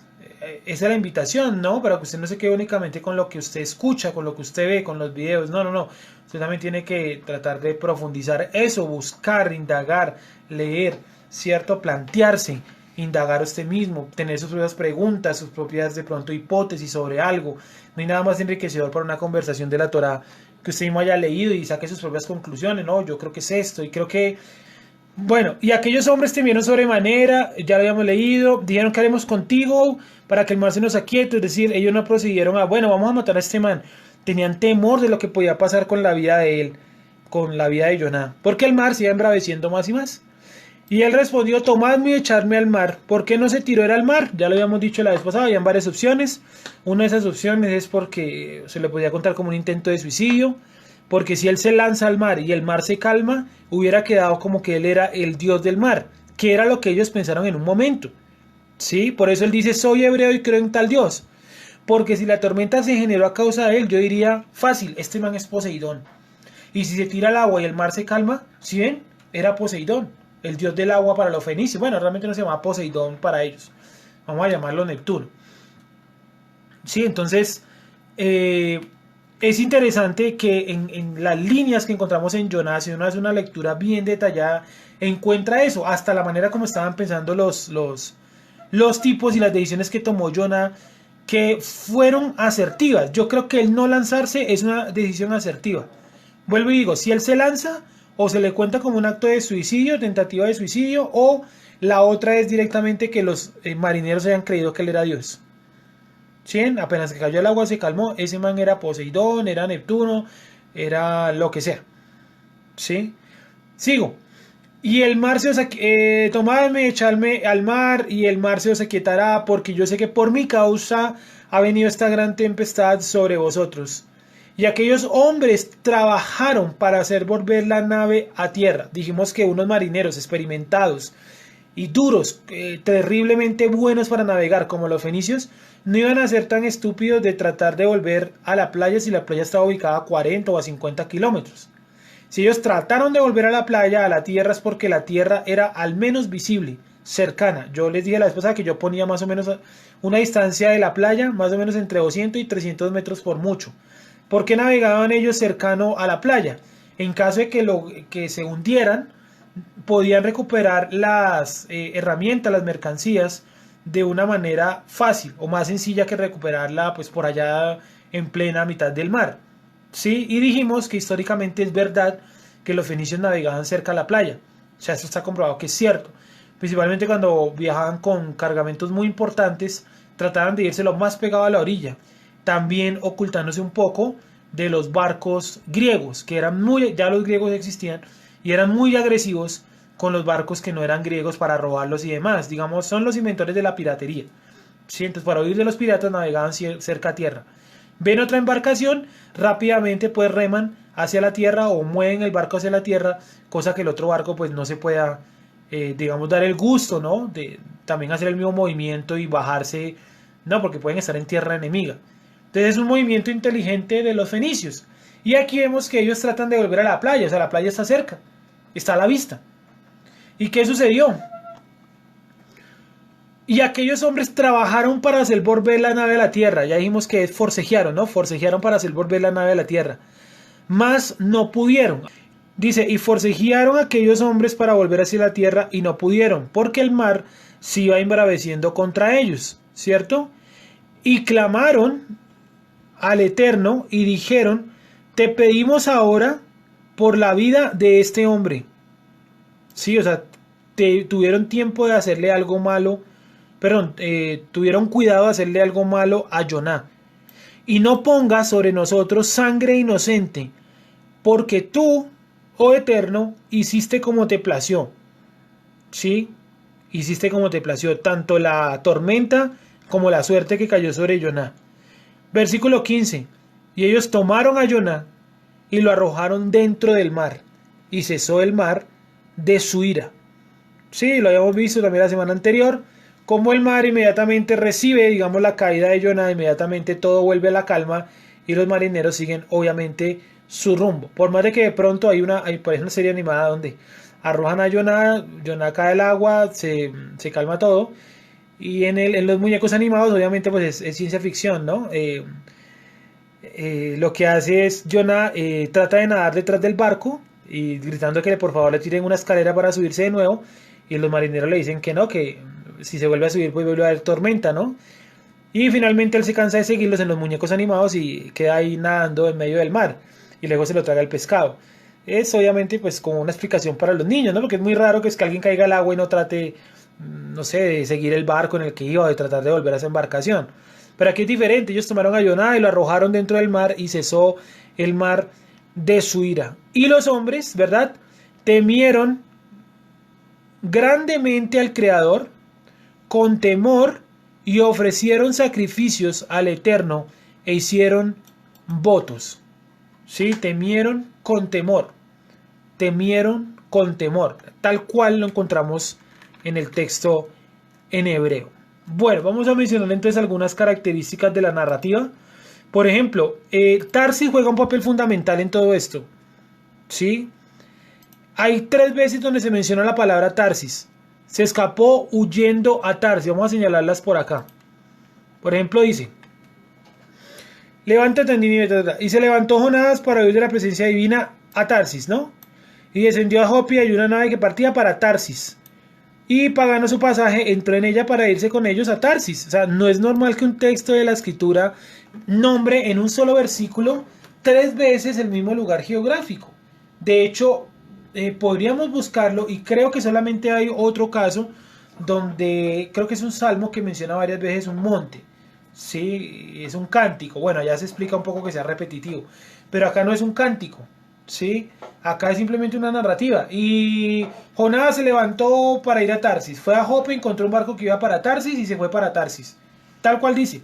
esa es la invitación, ¿no? Para que usted no se quede únicamente con lo que usted escucha, con lo que usted ve, con los videos. No, no, no. Usted también tiene que tratar de profundizar eso, buscar, indagar, leer, ¿cierto? Plantearse, indagar usted mismo, tener sus propias preguntas, sus propias de pronto hipótesis sobre algo. No hay nada más enriquecedor para una conversación de la Torá que usted mismo haya leído y saque sus propias conclusiones. No, yo creo que es esto y creo que... Bueno, y aquellos hombres temieron sobremanera, ya lo habíamos leído, dijeron que haremos contigo para que el mar se nos aquiete, es decir, ellos no procedieron a, bueno, vamos a matar a este man. Tenían temor de lo que podía pasar con la vida de él, con la vida de Joná, porque el mar se iba embraveciendo más y más. Y él respondió, tomadme y echarme al mar. ¿Por qué no se tiró él al mar? Ya lo habíamos dicho la vez pasada, habían varias opciones. Una de esas opciones es porque se le podía contar como un intento de suicidio, porque si él se lanza al mar y el mar se calma, hubiera quedado como que él era el dios del mar, que era lo que ellos pensaron en un momento. ¿Sí? Por eso él dice, soy hebreo y creo en tal dios. Porque si la tormenta se generó a causa de él, yo diría, fácil, este man es Poseidón. Y si se tira al agua y el mar se calma, ¿sí ven? Era Poseidón, el dios del agua para los fenicios. Bueno, realmente no se llama Poseidón para ellos. Vamos a llamarlo Neptuno. Sí, entonces... es interesante que en las líneas que encontramos en Jonás, si uno hace una lectura bien detallada, encuentra eso, hasta la manera como estaban pensando los tipos y las decisiones que tomó Jonás, que fueron asertivas. Yo creo que el no lanzarse es una decisión asertiva. Vuelvo y digo, si él se lanza, o se le cuenta como un acto de suicidio, tentativa de suicidio, o la otra es directamente que los marineros hayan creído que él era Dios. ¿Sí? Apenas que cayó el agua se calmó, ese man era Poseidón, era Neptuno, era lo que sea. ¿Sí? Sigo. Y el mar se os tomadme, echadme al mar, y el mar se os aquietará, porque yo sé que por mi causa ha venido esta gran tempestad sobre vosotros. Y aquellos hombres trabajaron para hacer volver la nave a tierra. Dijimos que unos marineros experimentados y duros, terriblemente buenos para navegar como los fenicios, no iban a ser tan estúpidos de tratar de volver a la playa si la playa estaba ubicada a 40 o a 50 kilómetros. Si ellos trataron de volver a la playa, a la tierra, es porque la tierra era al menos visible, cercana. Yo les dije la vez pasada que yo ponía más o menos una distancia de la playa, más o menos entre 200 y 300 metros por mucho. ¿Por qué navegaban ellos cercano a la playa? En caso de que se hundieran, podían recuperar las herramientas, las mercancías, de una manera fácil o más sencilla que recuperarla pues por allá en plena mitad del mar. ¿Sí? Y dijimos que históricamente es verdad que los fenicios navegaban cerca a la playa. O sea, esto está comprobado que es cierto. Principalmente cuando viajaban con cargamentos muy importantes, trataban de irse lo más pegado a la orilla. También ocultándose un poco de los barcos griegos, que eran muy, ya los griegos existían, y eran muy agresivos con los barcos que no eran griegos para robarlos y demás. Digamos, son los inventores de la piratería. ¿Sí? Entonces, para huir de los piratas navegaban cerca a tierra. Ven otra embarcación, rápidamente pues reman hacia la tierra o mueven el barco hacia la tierra, cosa que el otro barco pues no se pueda, digamos, dar el gusto, ¿no? De también hacer el mismo movimiento y bajarse, no, porque pueden estar en tierra enemiga. Entonces es un movimiento inteligente de los fenicios. Y aquí vemos que ellos tratan de volver a la playa, o sea, la playa está cerca, está a la vista. ¿Y qué sucedió? Y aquellos hombres trabajaron para hacer volver la nave a la tierra. Ya dijimos que forcejearon, ¿no? Forcejearon para hacer volver la nave a la tierra. Mas no pudieron. Dice, y forcejearon aquellos hombres para volver hacia la tierra y no pudieron, porque el mar se iba embraveciendo contra ellos, ¿cierto? Y clamaron al Eterno y dijeron, te pedimos ahora por la vida de este hombre. Sí, o sea, tuvieron tiempo de hacerle algo malo. Perdón, tuvieron cuidado de hacerle algo malo a Joná. Y no pongas sobre nosotros sangre inocente, porque tú, oh Eterno, hiciste como te plació. ¿Sí? Hiciste como te plació, tanto la tormenta como la suerte que cayó sobre Joná. Versículo 15. Y ellos tomaron a Joná y lo arrojaron dentro del mar, y cesó el mar de su ira. Sí, lo habíamos visto también la semana anterior. Como el mar inmediatamente recibe, digamos, la caída de Joná, inmediatamente todo vuelve a la calma y los marineros siguen, obviamente, su rumbo. Por más de que de pronto hay una serie animada donde arrojan a Joná, Joná cae al agua, se calma todo. Y en los muñecos animados, obviamente, pues es ciencia ficción, ¿no? Lo que hace es Joná trata de nadar detrás del barco y gritando que por favor le tiren una escalera para subirse de nuevo. Y los marineros le dicen que no, que si se vuelve a subir pues vuelve a haber tormenta, ¿no? Y finalmente él se cansa de seguirlos en los muñecos animados y queda ahí nadando en medio del mar. Y luego se lo traga el pescado. Es obviamente pues como una explicación para los niños, ¿no? Porque es muy raro que alguien caiga al agua y no trate, no sé, de seguir el barco en el que iba o de tratar de volver a esa embarcación. Pero aquí es diferente, ellos tomaron a Joná y lo arrojaron dentro del mar y cesó el mar de su ira. Y los hombres, ¿verdad? Temieron grandemente al Creador con temor y ofrecieron sacrificios al Eterno e hicieron votos. ¿Sí? Temieron con temor. Temieron con temor. Tal cual lo encontramos en el texto en hebreo. Bueno, vamos a mencionar entonces algunas características de la narrativa. Por ejemplo, Tarsis juega un papel fundamental en todo esto. ¿Sí? Hay 3 veces donde se menciona la palabra Tarsis. Se escapó huyendo a Tarsis. Vamos a señalarlas por acá. Por ejemplo, dice: levántate, Nínive, y se levantó Jonás para huir de la presencia divina a Tarsis, ¿no? Y descendió a Jope y hay una nave que partía para Tarsis. Y pagando su pasaje, entró en ella para irse con ellos a Tarsis. O sea, no es normal que un texto de la escritura nombre en un solo versículo 3 veces el mismo lugar geográfico. De hecho, podríamos buscarlo y creo que solamente hay otro caso donde creo que es un salmo que menciona varias veces un monte. Sí, es un cántico. Bueno, ya se explica un poco que sea repetitivo, pero acá no es un cántico. ¿Sí? Acá es simplemente una narrativa. Y Jonás se levantó para ir a Tarsis. Fue a Jope, encontró un barco que iba para Tarsis y se fue para Tarsis. Tal cual dice.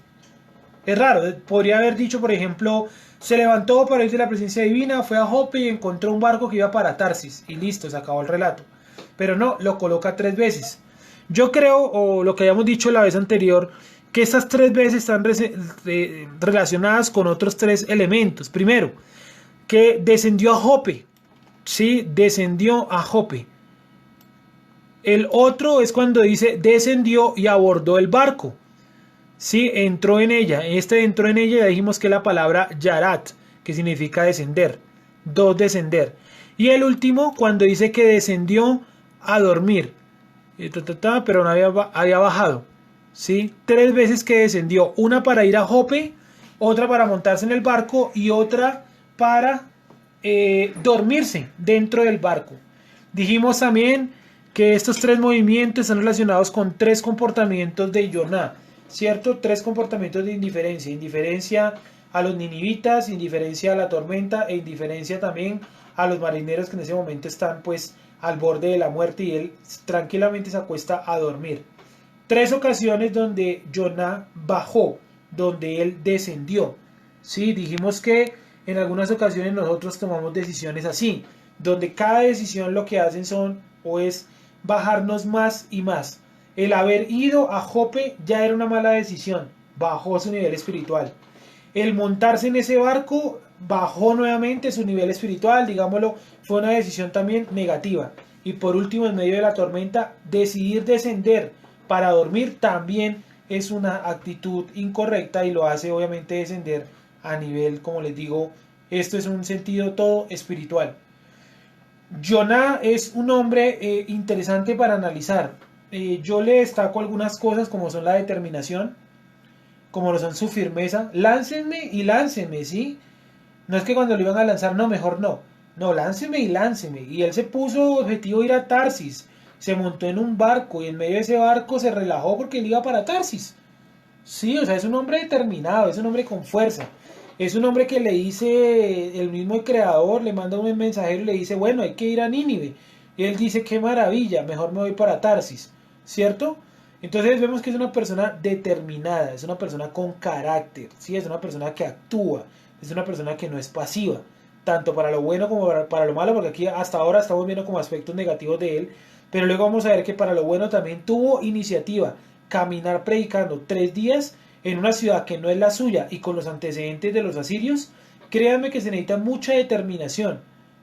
Es raro. Podría haber dicho, por ejemplo, se levantó para ir de la presencia divina, fue a Jope y encontró un barco que iba para Tarsis. Y listo, se acabó el relato. Pero no, lo coloca 3 veces. Yo creo, o lo que habíamos dicho la vez anterior, que estas tres veces están relacionadas con otros tres elementos. Primero, que descendió a Jope, ¿sí? Descendió a Jope. El otro es cuando dice descendió y abordó el barco. Sí, entró en ella. Este entró en ella, ya dijimos que es la palabra yarat, que significa descender. Dos, descender. Y el último, cuando dice que descendió a dormir. Pero no había bajado. ¿Sí? Tres veces que descendió. Una para ir a Jope, otra para montarse en el barco y otra para dormirse dentro del barco. Dijimos también que estos tres movimientos están relacionados con tres comportamientos de Jonah, ¿cierto? Tres comportamientos de indiferencia. Indiferencia a los ninivitas, indiferencia a la tormenta e indiferencia también a los marineros que en ese momento están pues al borde de la muerte y él tranquilamente se acuesta a dormir. Tres ocasiones donde Jonah bajó, donde él descendió. Sí, dijimos que en algunas ocasiones nosotros tomamos decisiones así, donde cada decisión lo que hacen son o es bajarnos más y más. El haber ido a Jope ya era una mala decisión, bajó su nivel espiritual. El montarse en ese barco bajó nuevamente su nivel espiritual, digámoslo, fue una decisión también negativa. Y por último, en medio de la tormenta, decidir descender para dormir también es una actitud incorrecta y lo hace obviamente descender a nivel, como les digo, esto es un sentido todo espiritual. Jonah es un hombre interesante para analizar. Yo le destaco algunas cosas como son la determinación, como lo son su firmeza. Láncenme y láncenme, ¿sí? No es que cuando lo iban a lanzar, no, mejor no. No, lánceme y lánceme. Y él se puso objetivo ir a Tarsis. Se montó en un barco y en medio de ese barco se relajó porque él iba para Tarsis. Sí, o sea, es un hombre determinado, es un hombre con fuerza. Es un hombre que le dice, el mismo creador le manda un mensajero y le dice, bueno, hay que ir a Nínive. Y él dice, qué maravilla, mejor me voy para Tarsis. ¿Cierto? Entonces vemos que es una persona determinada, es una persona con carácter, ¿sí? Es una persona que actúa, es una persona que no es pasiva, tanto para lo bueno como para lo malo, porque aquí hasta ahora estamos viendo como aspectos negativos de él, pero luego vamos a ver que para lo bueno también tuvo iniciativa, caminar predicando 3 días en una ciudad que no es la suya y con los antecedentes de los asirios. Créanme que se necesita mucha determinación.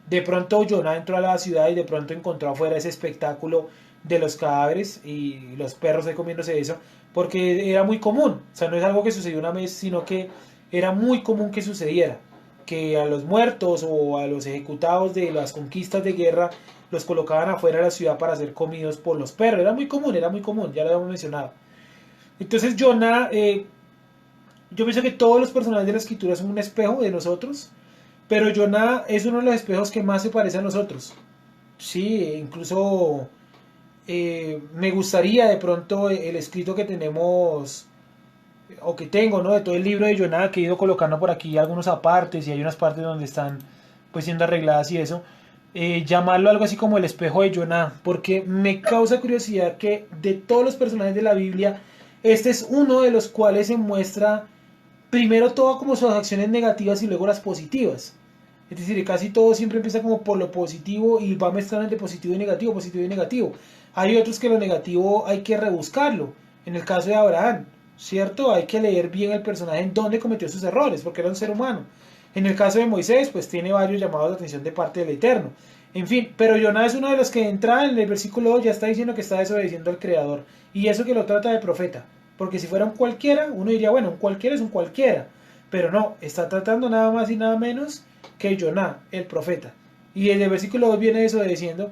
De pronto Jonah entró a la ciudad y de pronto encontró afuera ese espectáculo de los cadáveres y los perros ahí comiéndose eso, porque era muy común, o sea, no es algo que sucedió una vez, sino que era muy común que sucediera, que a los muertos o a los ejecutados de las conquistas de guerra los colocaban afuera de la ciudad para ser comidos por los perros, era muy común, ya lo habíamos mencionado. Entonces Jonah, yo pienso que todos los personajes de la escritura son un espejo de nosotros, pero Jonah es uno de los espejos que más se parece a nosotros. Sí, incluso me gustaría de pronto el escrito que tenemos o que tengo, ¿no? De todo el libro de Jonah, que he ido colocando por aquí algunos apartes y hay unas partes donde están pues siendo arregladas y eso, llamarlo algo así como el espejo de Jonah, porque me causa curiosidad que de todos los personajes de la Biblia, este es uno de los cuales se muestra primero todo como sus acciones negativas y luego las positivas. Es decir, casi todo siempre empieza como por lo positivo y va mezclando entre positivo y negativo, positivo y negativo. Hay otros que lo negativo hay que rebuscarlo. En el caso de Abraham, ¿cierto? Hay que leer bien el personaje en dónde cometió sus errores, porque era un ser humano. En el caso de Moisés, pues tiene varios llamados de atención de parte del Eterno. En fin, pero Jonás es uno de los que entra en el versículo 2, ya está diciendo que está desobedeciendo al Creador. Y eso que lo trata de profeta. Porque si fuera un cualquiera, uno diría, bueno, un cualquiera es un cualquiera. Pero no, está tratando nada más y nada menos que Jonás, el profeta. Y en el versículo 2 viene desobedeciendo.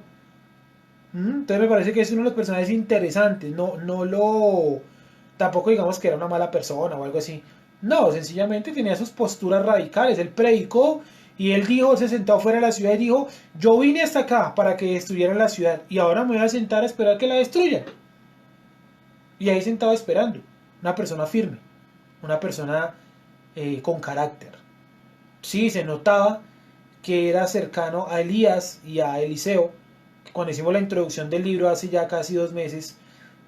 Entonces me parece que es uno de los personajes interesantes. No lo... Tampoco digamos que era una mala persona o algo así. No, sencillamente tenía sus posturas radicales. Él predicó y él dijo, se sentó afuera de la ciudad y dijo, yo vine hasta acá para que destruyeran la ciudad y ahora me voy a sentar a esperar que la destruyan. Y ahí sentado esperando. Una persona firme. Una persona con carácter. Sí, se notaba que era cercano a Elías y a Eliseo. Cuando hicimos la introducción del libro hace ya casi 2 meses,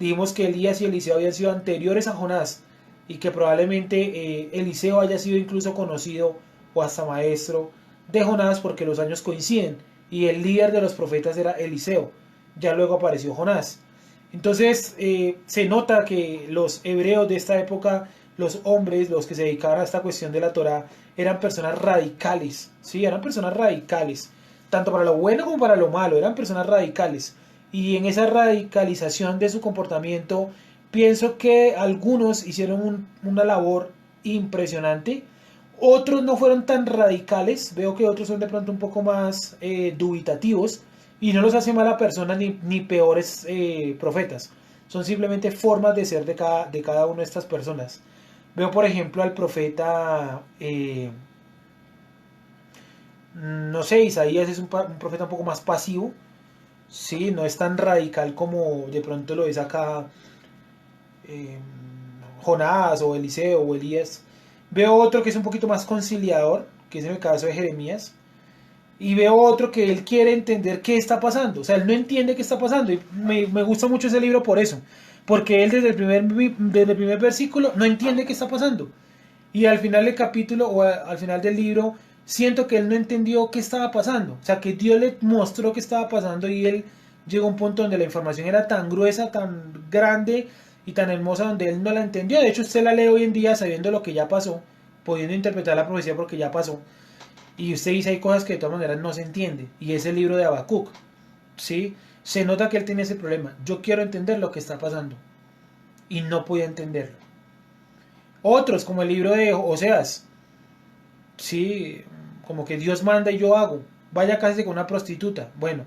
dijimos que Elías y Eliseo habían sido anteriores a Jonás y que probablemente Eliseo haya sido incluso conocido o hasta maestro de Jonás porque los años coinciden y el líder de los profetas era Eliseo. Ya luego apareció Jonás. Entonces se nota que los hebreos de esta época, los hombres, los que se dedicaban a esta cuestión de la Torá, eran personas radicales, ¿sí? Eran personas radicales, tanto para lo bueno como para lo malo, eran personas radicales. Y en esa radicalización de su comportamiento, pienso que algunos hicieron una labor impresionante, otros no fueron tan radicales, veo que otros son de pronto un poco más dubitativos, y no los hace mala persona ni peores profetas. Son simplemente formas de ser de cada una de estas personas. Veo, por ejemplo, al profeta, no sé, Isaías es un profeta un poco más pasivo. Sí, no es tan radical como de pronto lo es acá eh, Jonás o Eliseo o Elías. Veo otro que es un poquito más conciliador, que es en el caso de Jeremías. Y veo otro que él quiere entender qué está pasando. O sea, él no entiende qué está pasando. Y me gusta mucho ese libro por eso. Porque él desde el primer versículo no entiende qué está pasando. Y al final del capítulo o al final del libro siento que él no entendió qué estaba pasando. O sea, que Dios le mostró qué estaba pasando y él llegó a un punto donde la información era tan gruesa, tan grande y tan hermosa donde él no la entendió. De hecho, usted la lee hoy en día sabiendo lo que ya pasó, pudiendo interpretar la profecía porque ya pasó. Y usted dice hay cosas que de todas maneras no se entiende. Y es el libro de Habacuc. ¿Sí? Se nota que él tiene ese problema. Yo quiero entender lo que está pasando. Y no podía entenderlo. Otros, como el libro de Oseas. Sí, como que Dios manda y yo hago. Vaya a casarse con una prostituta. Bueno,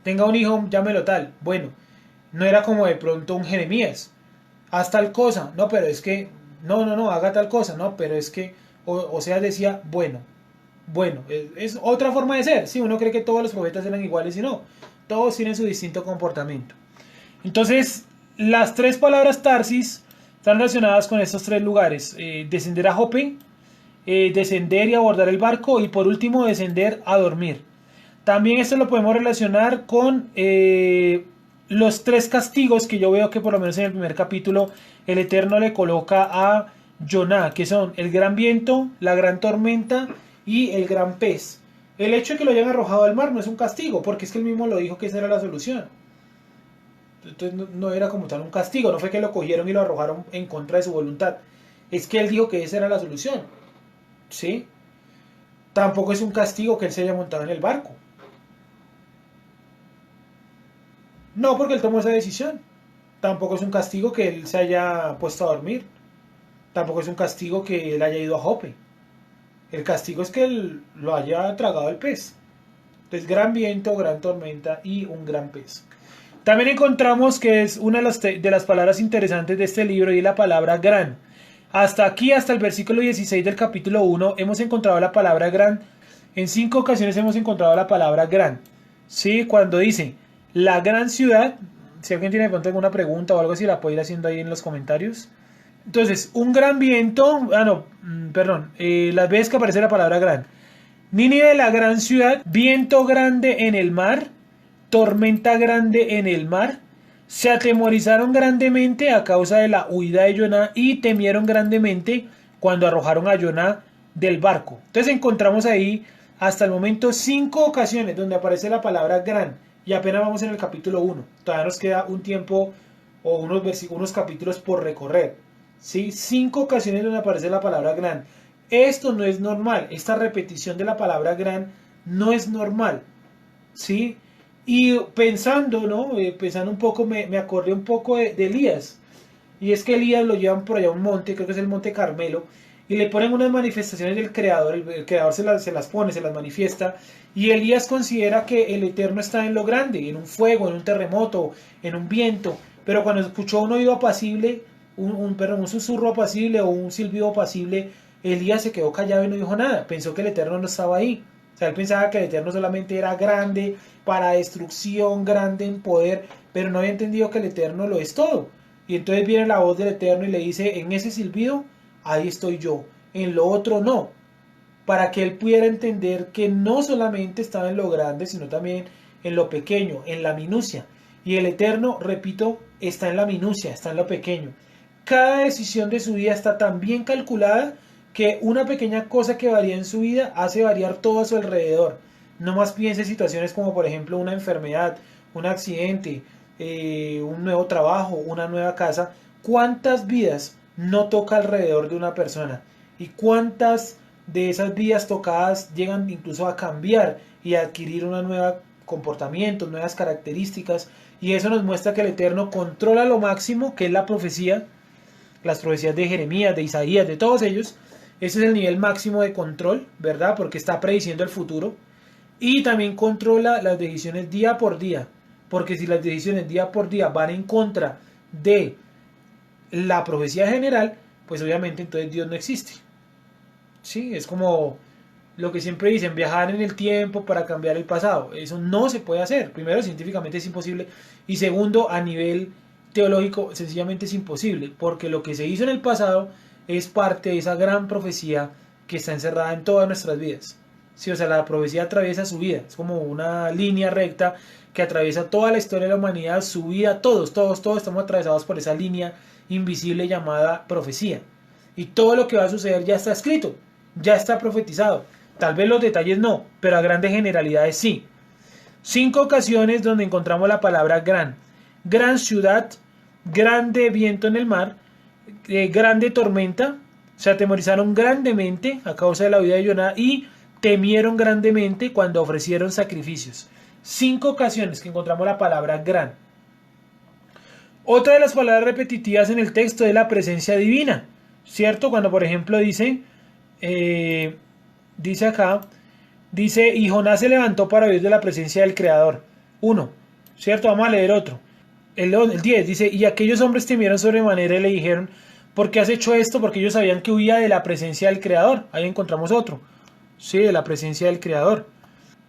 tenga un hijo, llámelo tal. Bueno, no era como de pronto un Jeremías. Haz tal cosa. No, pero es que, no, haga tal cosa. No, pero es que, Oseas decía, bueno, es otra forma de ser. Sí, uno cree que todos los profetas eran iguales y no. Todos tienen su distinto comportamiento. Entonces, las tres palabras Tarsis están relacionadas con estos tres lugares. Descender a Jope, descender y abordar el barco y por último descender a dormir. También esto lo podemos relacionar con los tres castigos que yo veo que por lo menos en el primer capítulo el Eterno le coloca a Jonah, que son el gran viento, la gran tormenta y el gran pez. El hecho de que lo hayan arrojado al mar no es un castigo, porque es que él mismo lo dijo que esa era la solución. Entonces no era como tal un castigo, no fue que lo cogieron y lo arrojaron en contra de su voluntad. Es que él dijo que esa era la solución. ¿Sí? Tampoco es un castigo que él se haya montado en el barco. No, porque él tomó esa decisión. Tampoco es un castigo que él se haya puesto a dormir. Tampoco es un castigo que él haya ido a Jope. El castigo es que él lo haya tragado el pez. Entonces, gran viento, gran tormenta y un gran pez. También encontramos que es una de las palabras interesantes de este libro y la palabra gran. Hasta aquí, hasta el versículo 16 del capítulo 1, hemos encontrado la palabra gran. En 5 ocasiones hemos encontrado la palabra gran. Sí, cuando dice la gran ciudad, si alguien tiene de pronto alguna pregunta o algo así, la puede ir haciendo ahí en los comentarios. Entonces, un gran viento, las veces que aparece la palabra gran. Nínive, la gran ciudad, viento grande en el mar, tormenta grande en el mar. Se atemorizaron grandemente a causa de la huida de Jonah y temieron grandemente cuando arrojaron a Jonah del barco. Entonces encontramos ahí hasta el momento 5 ocasiones donde aparece la palabra gran y apenas vamos en el capítulo 1. Todavía nos queda un tiempo o unos capítulos por recorrer. ¿Sí? 5 ocasiones donde aparece la palabra gran. Esto no es normal. Esta repetición de la palabra gran no es normal. ¿Sí? Y pensando, ¿no? Pensando un poco, me acordé un poco de Elías. Y es que Elías lo llevan por allá a un monte, creo que es el Monte Carmelo, y le ponen unas manifestaciones del Creador. El Creador se las pone, se las manifiesta. Y Elías considera que el Eterno está en lo grande, en un fuego, en un terremoto, en un viento. Pero cuando escuchó un oído apacible, un susurro apacible o un silbido apacible, Elías se quedó callado y no dijo nada. Pensó que el Eterno no estaba ahí. O sea, él pensaba que el Eterno solamente era grande para destrucción, grande en poder, pero no había entendido que el Eterno lo es todo. Y entonces viene la voz del Eterno y le dice, en ese silbido, ahí estoy yo, en lo otro no. Para que él pudiera entender que no solamente estaba en lo grande, sino también en lo pequeño, en la minucia. Y el Eterno, repito, está en la minucia, está en lo pequeño. Cada decisión de su vida está tan bien calculada que una pequeña cosa que varía en su vida hace variar todo a su alrededor. No más piense en situaciones como por ejemplo una enfermedad, un accidente, un nuevo trabajo, una nueva casa, ¿cuántas vidas no toca alrededor de una persona? ¿Y cuántas de esas vidas tocadas llegan incluso a cambiar y a adquirir una nueva comportamiento, nuevas características? Y eso nos muestra que el Eterno controla lo máximo, que es la profecía, las profecías de Jeremías, de Isaías, de todos ellos. Ese es el nivel máximo de control, ¿verdad? Porque está prediciendo el futuro. Y también controla las decisiones día por día. Porque si las decisiones día por día van en contra de la profecía general, pues obviamente entonces Dios no existe. Sí, es como lo que siempre dicen, viajar en el tiempo para cambiar el pasado. Eso no se puede hacer. Primero, científicamente es imposible. Y segundo, a nivel teológico, sencillamente es imposible. Porque lo que se hizo en el pasado es parte de esa gran profecía que está encerrada en todas nuestras vidas. Sí, o sea, la profecía atraviesa su vida. Es como una línea recta que atraviesa toda la historia de la humanidad, su vida, todos estamos atravesados por esa línea invisible llamada profecía. Y todo lo que va a suceder ya está escrito, ya está profetizado. Tal vez los detalles no, pero a grandes generalidades sí. 5 ocasiones donde encontramos la palabra gran. Gran ciudad, grande viento en el mar, grande tormenta, se atemorizaron grandemente a causa de la vida de Jonás y temieron grandemente cuando ofrecieron sacrificios. 5 ocasiones que encontramos la palabra gran. Otra de las palabras repetitivas en el texto es la presencia divina, ¿cierto? Cuando por ejemplo dice acá, dice, y Jonás se levantó para huir de la presencia del Creador. 1, ¿cierto? Vamos a leer otro. El 10 dice, y aquellos hombres temieron sobremanera y le dijeron, ¿por qué has hecho esto? Porque ellos sabían que huía de la presencia del Creador. Ahí encontramos otro. Sí, de la presencia del Creador.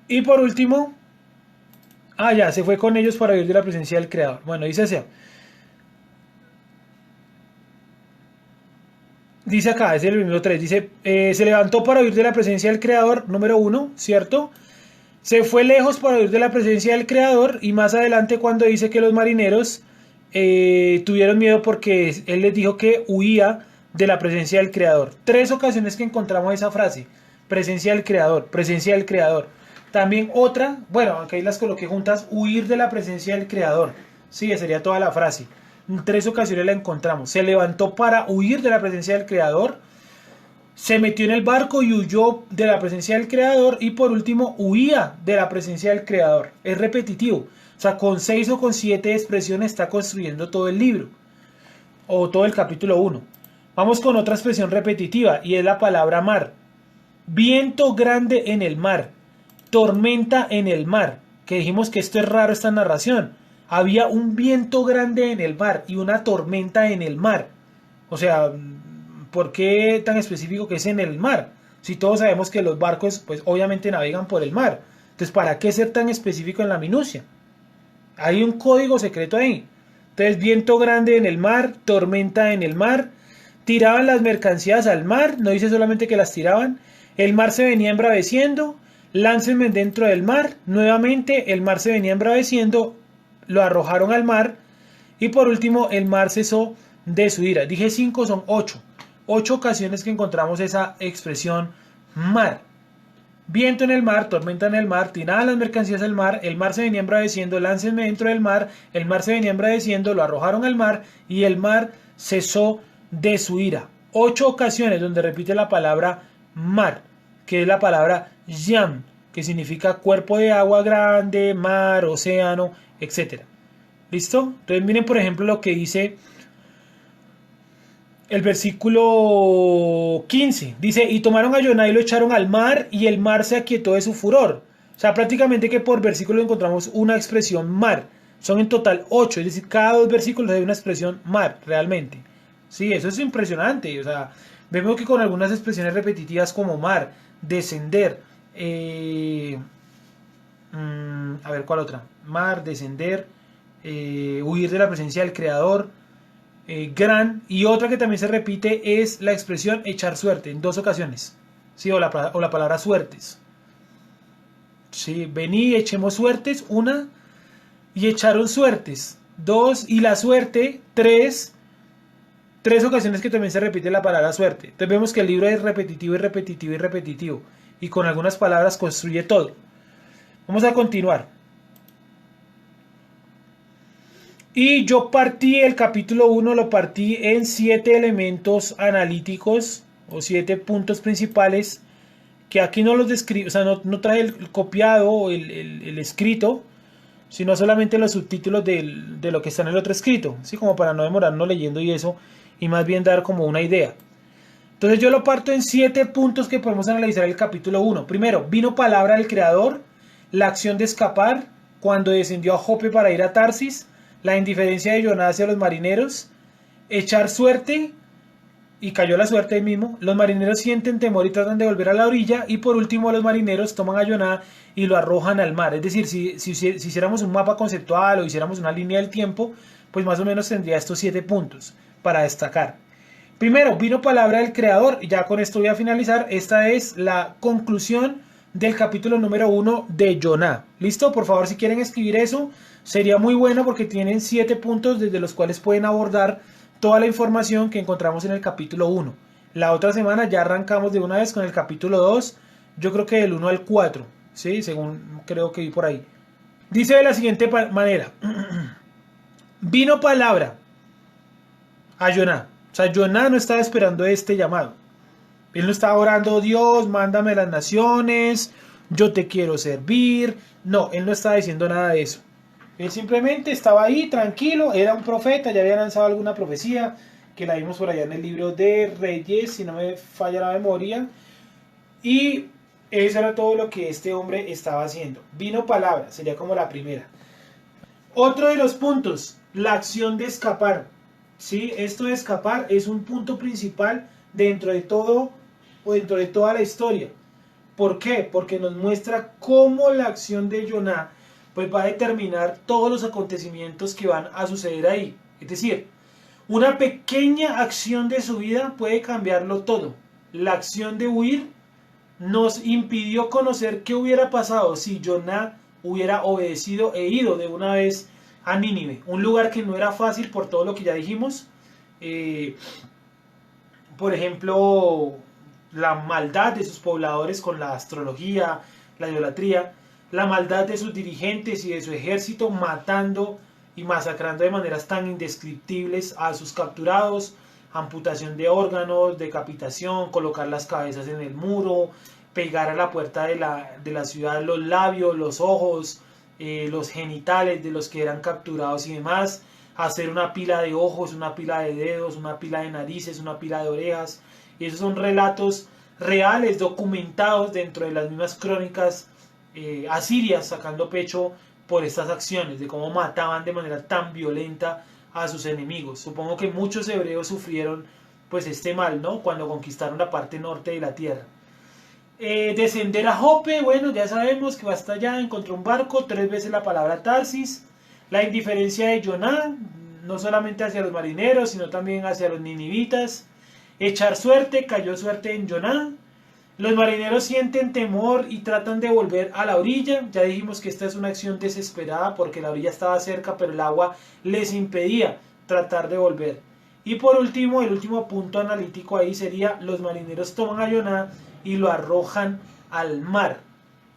Y por último, ya, se fue con ellos para huir de la presencia del Creador. Bueno, dice así. Dice acá, es el número 3, dice, se levantó para huir de la presencia del Creador, número 1, ¿cierto? Se fue lejos para huir de la presencia del Creador y más adelante cuando dice que los marineros tuvieron miedo porque él les dijo que huía de la presencia del Creador. 3 ocasiones que encontramos esa frase, presencia del Creador, presencia del Creador. También otra, bueno, aunque ahí las coloqué juntas, huir de la presencia del Creador. Sí, sería toda la frase. En 3 ocasiones la encontramos. Se levantó para huir de la presencia del Creador. Se metió en el barco y huyó de la presencia del Creador. Y por último, huía de la presencia del Creador. Es repetitivo. O sea, con 6 o con 7 expresiones está construyendo todo el libro. O todo el capítulo 1. Vamos con otra expresión repetitiva. Y es la palabra mar. Viento grande en el mar. Tormenta en el mar. Que dijimos que esto es raro, esta narración. Había un viento grande en el mar y una tormenta en el mar. O sea, ¿por qué tan específico que es en el mar? Si todos sabemos que los barcos, pues obviamente navegan por el mar. Entonces, ¿para qué ser tan específico en la minucia? Hay un código secreto ahí. Entonces, viento grande en el mar, tormenta en el mar. Tiraban las mercancías al mar, no dice solamente que las tiraban. El mar se venía embraveciendo. Láncenme dentro del mar. Nuevamente, el mar se venía embraveciendo. Lo arrojaron al mar y por último el mar cesó de su ira. Dije 5, son 8. 8 ocasiones que encontramos esa expresión mar. Viento en el mar, tormenta en el mar, tiraban las mercancías al mar, el mar se venía embraveciendo, láncenme dentro del mar, el mar se venía embraveciendo, lo arrojaron al mar y el mar cesó de su ira. 8 ocasiones donde repite la palabra mar, que es la palabra yam, que significa cuerpo de agua grande, mar, océano, etcétera. ¿Listo? Entonces miren por ejemplo lo que dice el versículo 15. Dice, y tomaron a Jonás y lo echaron al mar y el mar se aquietó de su furor. O sea, prácticamente que por versículo encontramos una expresión mar. Son en total 8, es decir, cada 2 versículos hay una expresión mar, realmente. Sí, eso es impresionante. O sea, vemos que con algunas expresiones repetitivas como mar, descender, a ver, ¿cuál otra? Mar, descender, huir de la presencia del Creador, gran, y otra que también se repite es la expresión echar suerte en 2 ocasiones, ¿sí? O la palabra suertes. Sí, vení, echemos suertes, 1, y echaron suertes, 2, y la suerte, 3. 3 ocasiones que también se repite la palabra suerte. Entonces vemos que el libro es repetitivo y repetitivo y repetitivo, y con algunas palabras construye todo. Vamos a continuar. Y yo partí el capítulo 1, lo partí en 7 elementos analíticos o 7 puntos principales que aquí no los describo, o sea, no traje el copiado o el escrito, sino solamente los subtítulos de lo que está en el otro escrito, así como para no demorarnos leyendo y eso, y más bien dar como una idea. Entonces yo lo parto en 7 puntos que podemos analizar el capítulo 1. Primero, vino palabra del creador, la acción de escapar, cuando descendió a Jope para ir a Tarsis, la indiferencia de Jonás hacia los marineros, echar suerte, y cayó la suerte ahí mismo. Los marineros sienten temor y tratan de volver a la orilla. Y por último, los marineros toman a Jonás y lo arrojan al mar. Es decir, si hiciéramos un mapa conceptual o hiciéramos una línea del tiempo, pues más o menos tendría estos 7 puntos para destacar. Primero, vino palabra del creador. Y ya con esto voy a finalizar. Esta es la conclusión del capítulo número 1 de Jonás. ¿Listo? Por favor, si quieren escribir eso, sería muy bueno porque tienen 7 puntos desde los cuales pueden abordar toda la información que encontramos en el capítulo 1. La otra semana ya arrancamos de una vez con el capítulo 2, yo creo que del 1 al 4, ¿sí? Según creo que vi por ahí. Dice de la siguiente manera, vino palabra a Jonás. O sea, Jonás no estaba esperando este llamado. Él no estaba orando, Dios, mándame a las naciones, yo te quiero servir. No, él no estaba diciendo nada de eso. Él simplemente estaba ahí tranquilo, era un profeta, ya había lanzado alguna profecía, que la vimos por allá en el libro de Reyes, si no me falla la memoria. Y eso era todo lo que este hombre estaba haciendo. Vino palabra, sería como la primera. Otro de los puntos, la acción de escapar. ¿Sí? Esto de escapar es un punto principal dentro de todo o dentro de toda la historia. ¿Por qué? Porque nos muestra cómo la acción de Jonás pues va a determinar todos los acontecimientos que van a suceder ahí. Es decir, una pequeña acción de su vida puede cambiarlo todo. La acción de huir nos impidió conocer qué hubiera pasado si Jonás hubiera obedecido e ido de una vez a Nínive, un lugar que no era fácil por todo lo que ya dijimos. Por ejemplo, la maldad de sus pobladores con la astrología, la idolatría, la maldad de sus dirigentes y de su ejército matando y masacrando de maneras tan indescriptibles a sus capturados, amputación de órganos, decapitación, colocar las cabezas en el muro, pegar a la puerta de la ciudad los labios, los ojos, los genitales de los que eran capturados y demás, hacer una pila de ojos, una pila de dedos, una pila de narices, una pila de orejas. Y esos son relatos reales, documentados dentro de las mismas crónicas asirias, sacando pecho por estas acciones, de cómo mataban de manera tan violenta a sus enemigos. Supongo que muchos hebreos sufrieron pues este mal, ¿no? Cuando conquistaron la parte norte de la tierra. Descender a Jope, bueno, ya sabemos que va hasta allá, encontró un barco, 3 veces la palabra Tarsis. La indiferencia de Jonás, no solamente hacia los marineros, sino también hacia los ninivitas. Echar suerte, cayó suerte en Jonás. Los marineros sienten temor y tratan de volver a la orilla. Ya dijimos que esta es una acción desesperada porque la orilla estaba cerca, pero el agua les impedía tratar de volver. Y por último, el último punto analítico ahí sería: los marineros toman a Jonás y lo arrojan al mar.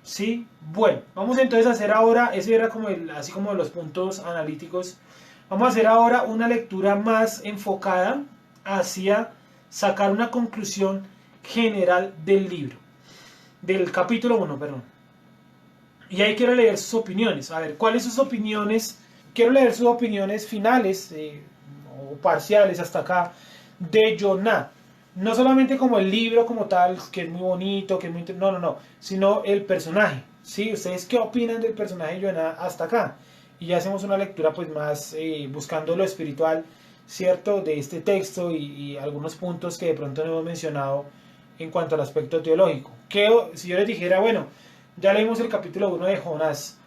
¿Sí? Bueno, vamos entonces a hacer ahora, ese era como así como los puntos analíticos. Vamos a hacer ahora una lectura más enfocada hacia sacar una conclusión general del libro, del capítulo 1, perdón. Y ahí quiero leer sus opiniones. A ver, ¿cuáles son sus opiniones? Quiero leer sus opiniones finales o parciales hasta acá de Jonás. No solamente como el libro como tal, que es muy bonito, que es muy... No, sino el personaje. ¿Sí? ¿Ustedes qué opinan del personaje de Jonás hasta acá? Y ya hacemos una lectura pues más buscando lo espiritual, ¿cierto? De este texto y algunos puntos que de pronto no hemos mencionado en cuanto al aspecto teológico. Que si yo les dijera, bueno, ya leímos el capítulo 1 de Jonás,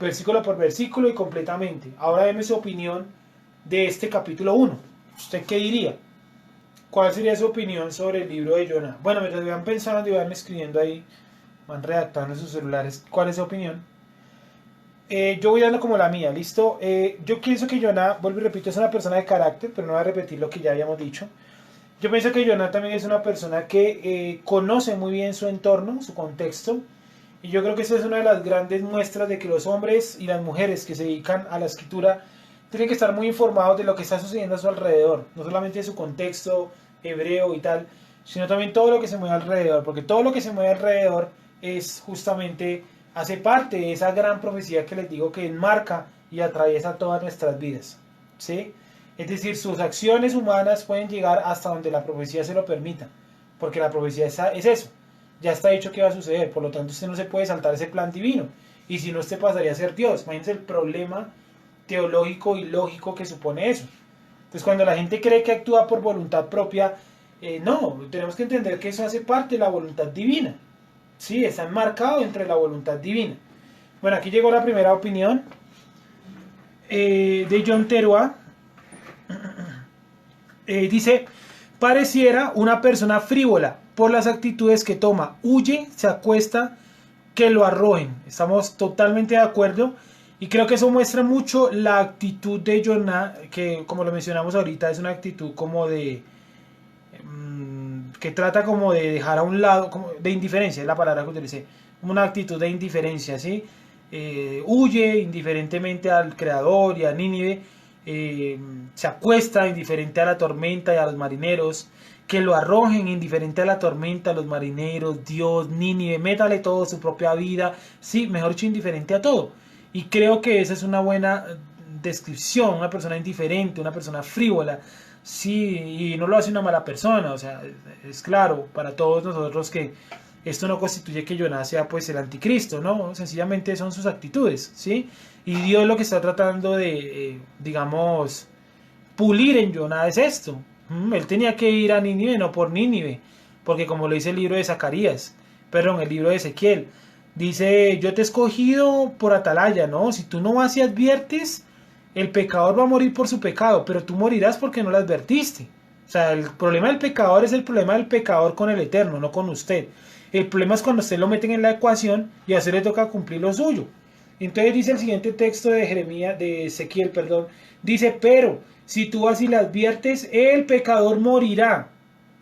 versículo por versículo y completamente. Ahora deme su opinión de este capítulo 1. ¿Usted qué diría? ¿Cuál sería su opinión sobre el libro de Jonás? Bueno, mientras van pensando y van escribiendo ahí, van redactando en sus celulares, ¿cuál es su opinión? Yo voy dando como la mía, ¿listo? Yo pienso que Jonás, vuelvo y repito, es una persona de carácter, pero no voy a repetir lo que ya habíamos dicho. Yo pienso que Jonás también es una persona que conoce muy bien su entorno, su contexto, y yo creo que esa es una de las grandes muestras de que los hombres y las mujeres que se dedican a la escritura tiene que estar muy informado de lo que está sucediendo a su alrededor, no solamente de su contexto hebreo y tal, sino también todo lo que se mueve alrededor, porque todo lo que se mueve alrededor es justamente, hace parte de esa gran profecía que les digo que enmarca y atraviesa todas nuestras vidas, ¿sí? Es decir, sus acciones humanas pueden llegar hasta donde la profecía se lo permita, porque la profecía es eso, ya está dicho que va a suceder, por lo tanto usted no se puede saltar ese plan divino, y si no, usted pasaría a ser Dios. Imagínense el problema teológico y lógico que supone eso. Entonces, cuando la gente cree que actúa por voluntad propia, no, tenemos que entender que eso hace parte de la voluntad divina. Sí, está enmarcado entre la voluntad divina. Bueno, aquí llegó la primera opinión de John Teruá. Dice, pareciera una persona frívola por las actitudes que toma. Huye, se acuesta, que lo arrojen. Estamos totalmente de acuerdo. Y creo que eso muestra mucho la actitud de Jonah, que como lo mencionamos ahorita, es una actitud como de... que trata como de dejar a un lado, como de indiferencia, es la palabra que utilicé, una actitud de indiferencia, ¿sí? Huye indiferentemente al Creador y a Nínive, se acuesta indiferente a la tormenta y a los marineros, que lo arrojen indiferente a la tormenta, a los marineros, Dios, Nínive, métale todo, su propia vida, sí, mejor dicho, indiferente a todo. Y creo que esa es una buena descripción, una persona indiferente, una persona frívola, sí, y no lo hace una mala persona, o sea, es claro para todos nosotros que esto no constituye que Jonás sea pues el anticristo, ¿no? Sencillamente son sus actitudes, ¿sí? Y Dios lo que está tratando de, digamos, pulir en Jonás es esto. Él tenía que ir a Nínive, no por Nínive, porque como lo dice el libro de Zacarías, perdón, el libro de Ezequiel, dice, yo te he escogido por atalaya, ¿no? Si tú no vas y adviertes, el pecador va a morir por su pecado, pero tú morirás porque no lo advertiste. O sea, el problema del pecador es el problema del pecador con el Eterno, no con usted. El problema es cuando usted lo meten en la ecuación y a usted le toca cumplir lo suyo. Entonces dice el siguiente texto de Jeremías, de Ezequiel, perdón, dice, pero si tú vas y le adviertes, el pecador morirá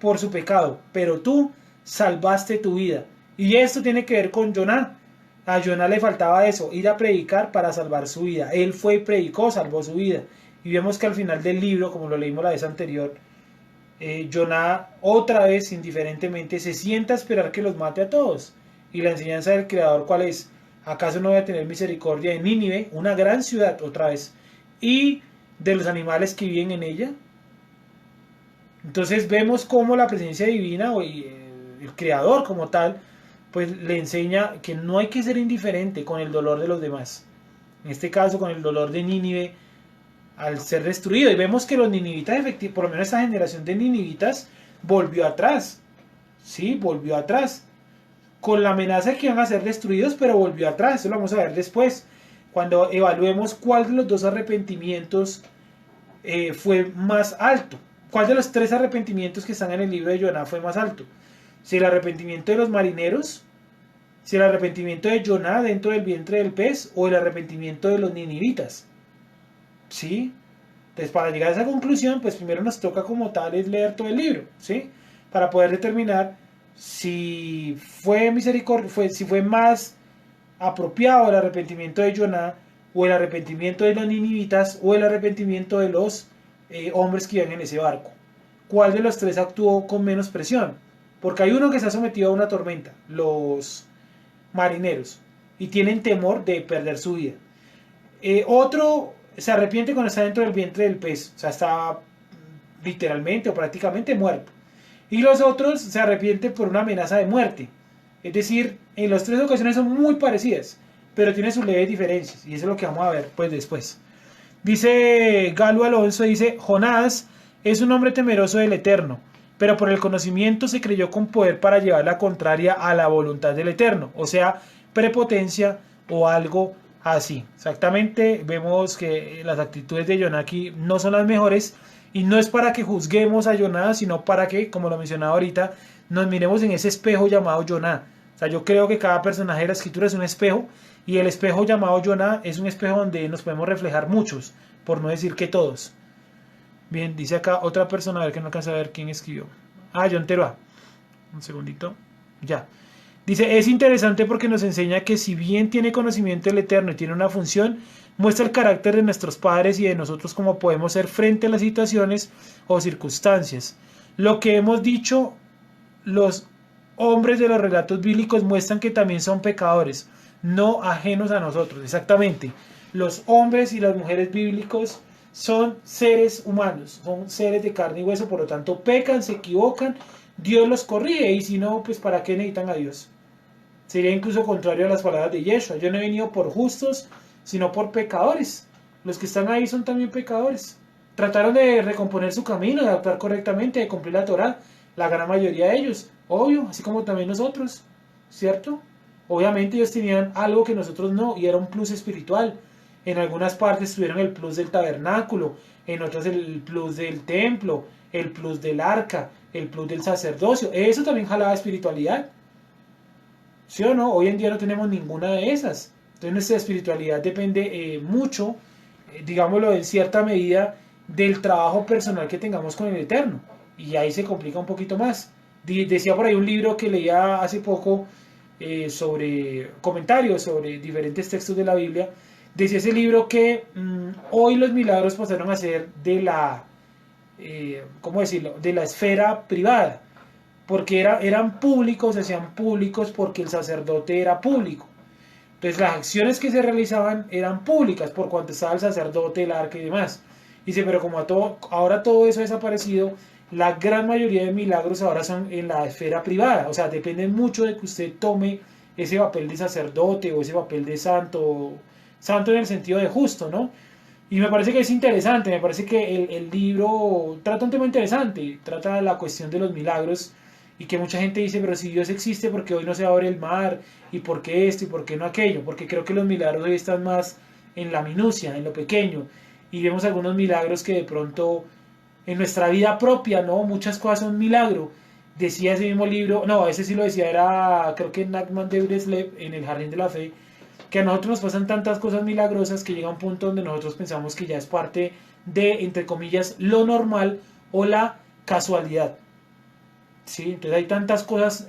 por su pecado, pero tú salvaste tu vida. Y esto tiene que ver con Jonás. A Jonás le faltaba eso, ir a predicar para salvar su vida. Él fue y predicó, salvó su vida. Y vemos que al final del libro, como lo leímos la vez anterior, Jonás otra vez, indiferentemente, se sienta a esperar que los mate a todos. Y la enseñanza del Creador, ¿cuál es? ¿Acaso no voy a tener misericordia de Nínive, una gran ciudad, otra vez, y de los animales que viven en ella? Entonces vemos cómo la presencia divina o el Creador como tal, pues le enseña que no hay que ser indiferente con el dolor de los demás. En este caso, con el dolor de Nínive al ser destruido. Y vemos que los ninivitas, por lo menos esta generación de ninivitas, volvió atrás. Sí, volvió atrás. Con la amenaza de que iban a ser destruidos, pero volvió atrás. Eso lo vamos a ver después. Cuando evaluemos cuál de los dos arrepentimientos fue más alto. ¿Cuál de los tres arrepentimientos que están en el libro de Jonás fue más alto? Si el arrepentimiento de los marineros, si el arrepentimiento de Jonás dentro del vientre del pez, o el arrepentimiento de los ninivitas. ¿Sí? Entonces, para llegar a esa conclusión, pues primero nos toca como tal es leer todo el libro, ¿sí? Para poder determinar si fue misericordia, si fue más apropiado el arrepentimiento de Jonás, o el arrepentimiento de los ninivitas, o el arrepentimiento de los hombres que iban en ese barco. ¿Cuál de los tres actuó con menos presión? Porque hay uno que se ha sometido a una tormenta, los marineros, y tienen temor de perder su vida. Otro se arrepiente cuando está dentro del vientre del pez, o sea, está literalmente o prácticamente muerto. Y los otros se arrepienten por una amenaza de muerte. Es decir, en las tres ocasiones son muy parecidas, pero tienen sus leves diferencias, y eso es lo que vamos a ver pues después. Dice Galo Alonso, dice, Jonás es un hombre temeroso del Eterno, pero por el conocimiento se creyó con poder para llevar la contraria a la voluntad del Eterno, o sea, prepotencia o algo así. Exactamente, vemos que las actitudes de Jonás aquí no son las mejores, y no es para que juzguemos a Jonás, sino para que, como lo mencionaba ahorita, nos miremos en ese espejo llamado Jonás. O sea, yo creo que cada personaje de la escritura es un espejo, y el espejo llamado Jonás es un espejo donde nos podemos reflejar muchos, por no decir que todos. Bien, dice acá otra persona, a ver que no alcanza a ver quién escribió. Ah, John Teruá. Un segundito. Ya. Dice, es interesante porque nos enseña que si bien tiene conocimiento del Eterno y tiene una función, muestra el carácter de nuestros padres y de nosotros como podemos ser frente a las situaciones o circunstancias. Lo que hemos dicho, los hombres de los relatos bíblicos muestran que también son pecadores, no ajenos a nosotros. Exactamente. Los hombres y las mujeres bíblicos son seres humanos, son seres de carne y hueso, por lo tanto pecan, se equivocan, Dios los corrige y si no, pues ¿para qué necesitan a Dios? Sería incluso contrario a las palabras de Yeshua. Yo no he venido por justos, sino por pecadores. Los que están ahí son también pecadores. Trataron de recomponer su camino, de actuar correctamente, de cumplir la Torah. La gran mayoría de ellos, obvio, así como también nosotros, ¿cierto? Obviamente ellos tenían algo que nosotros no, y era un plus espiritual. En algunas partes tuvieron el plus del tabernáculo, en otras el plus del templo, el plus del arca, el plus del sacerdocio. Eso también jalaba espiritualidad. ¿Sí o no? Hoy en día no tenemos ninguna de esas. Entonces nuestra espiritualidad depende mucho, digámoslo en cierta medida, del trabajo personal que tengamos con el Eterno. Y ahí se complica un poquito más. Decía por ahí un libro que leía hace poco sobre comentarios sobre diferentes textos de la Biblia. Decía ese libro que hoy los milagros pasaron a ser de la, ¿cómo decirlo?, de la esfera privada. Porque eran públicos, se hacían públicos porque el sacerdote era público. Entonces las acciones que se realizaban eran públicas por cuanto estaba el sacerdote, el arca y demás. Dice, pero como ahora todo eso ha desaparecido, la gran mayoría de milagros ahora son en la esfera privada. O sea, depende mucho de que usted tome ese papel de sacerdote o ese papel de santo, santo en el sentido de justo, ¿no? Y me parece que es interesante, me parece que el libro trata un tema interesante, trata la cuestión de los milagros y que mucha gente dice, pero si Dios existe, ¿por qué hoy no se abre el mar? ¿Y por qué esto? ¿Y por qué no aquello? Porque creo que los milagros hoy están más en la minucia, en lo pequeño. Y vemos algunos milagros que de pronto en nuestra vida propia, ¿no? Muchas cosas son milagro. Decía ese mismo libro, no, ese sí lo decía, era creo que Nachman de Breslev en El Jardín de la Fe, que a nosotros nos pasan tantas cosas milagrosas que llega un punto donde nosotros pensamos que ya es parte de, entre comillas, lo normal o la casualidad. ¿Sí? Entonces hay tantas cosas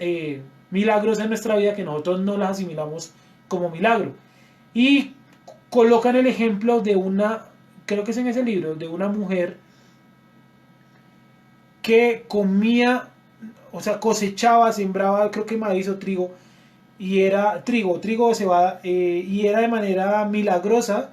milagrosas en nuestra vida que nosotros no las asimilamos como milagro. Y colocan el ejemplo de una, creo que es en ese libro, de una mujer que comía, o sea, cosechaba, sembraba, creo que maíz o trigo, y era trigo o cebada, y era de manera milagrosa,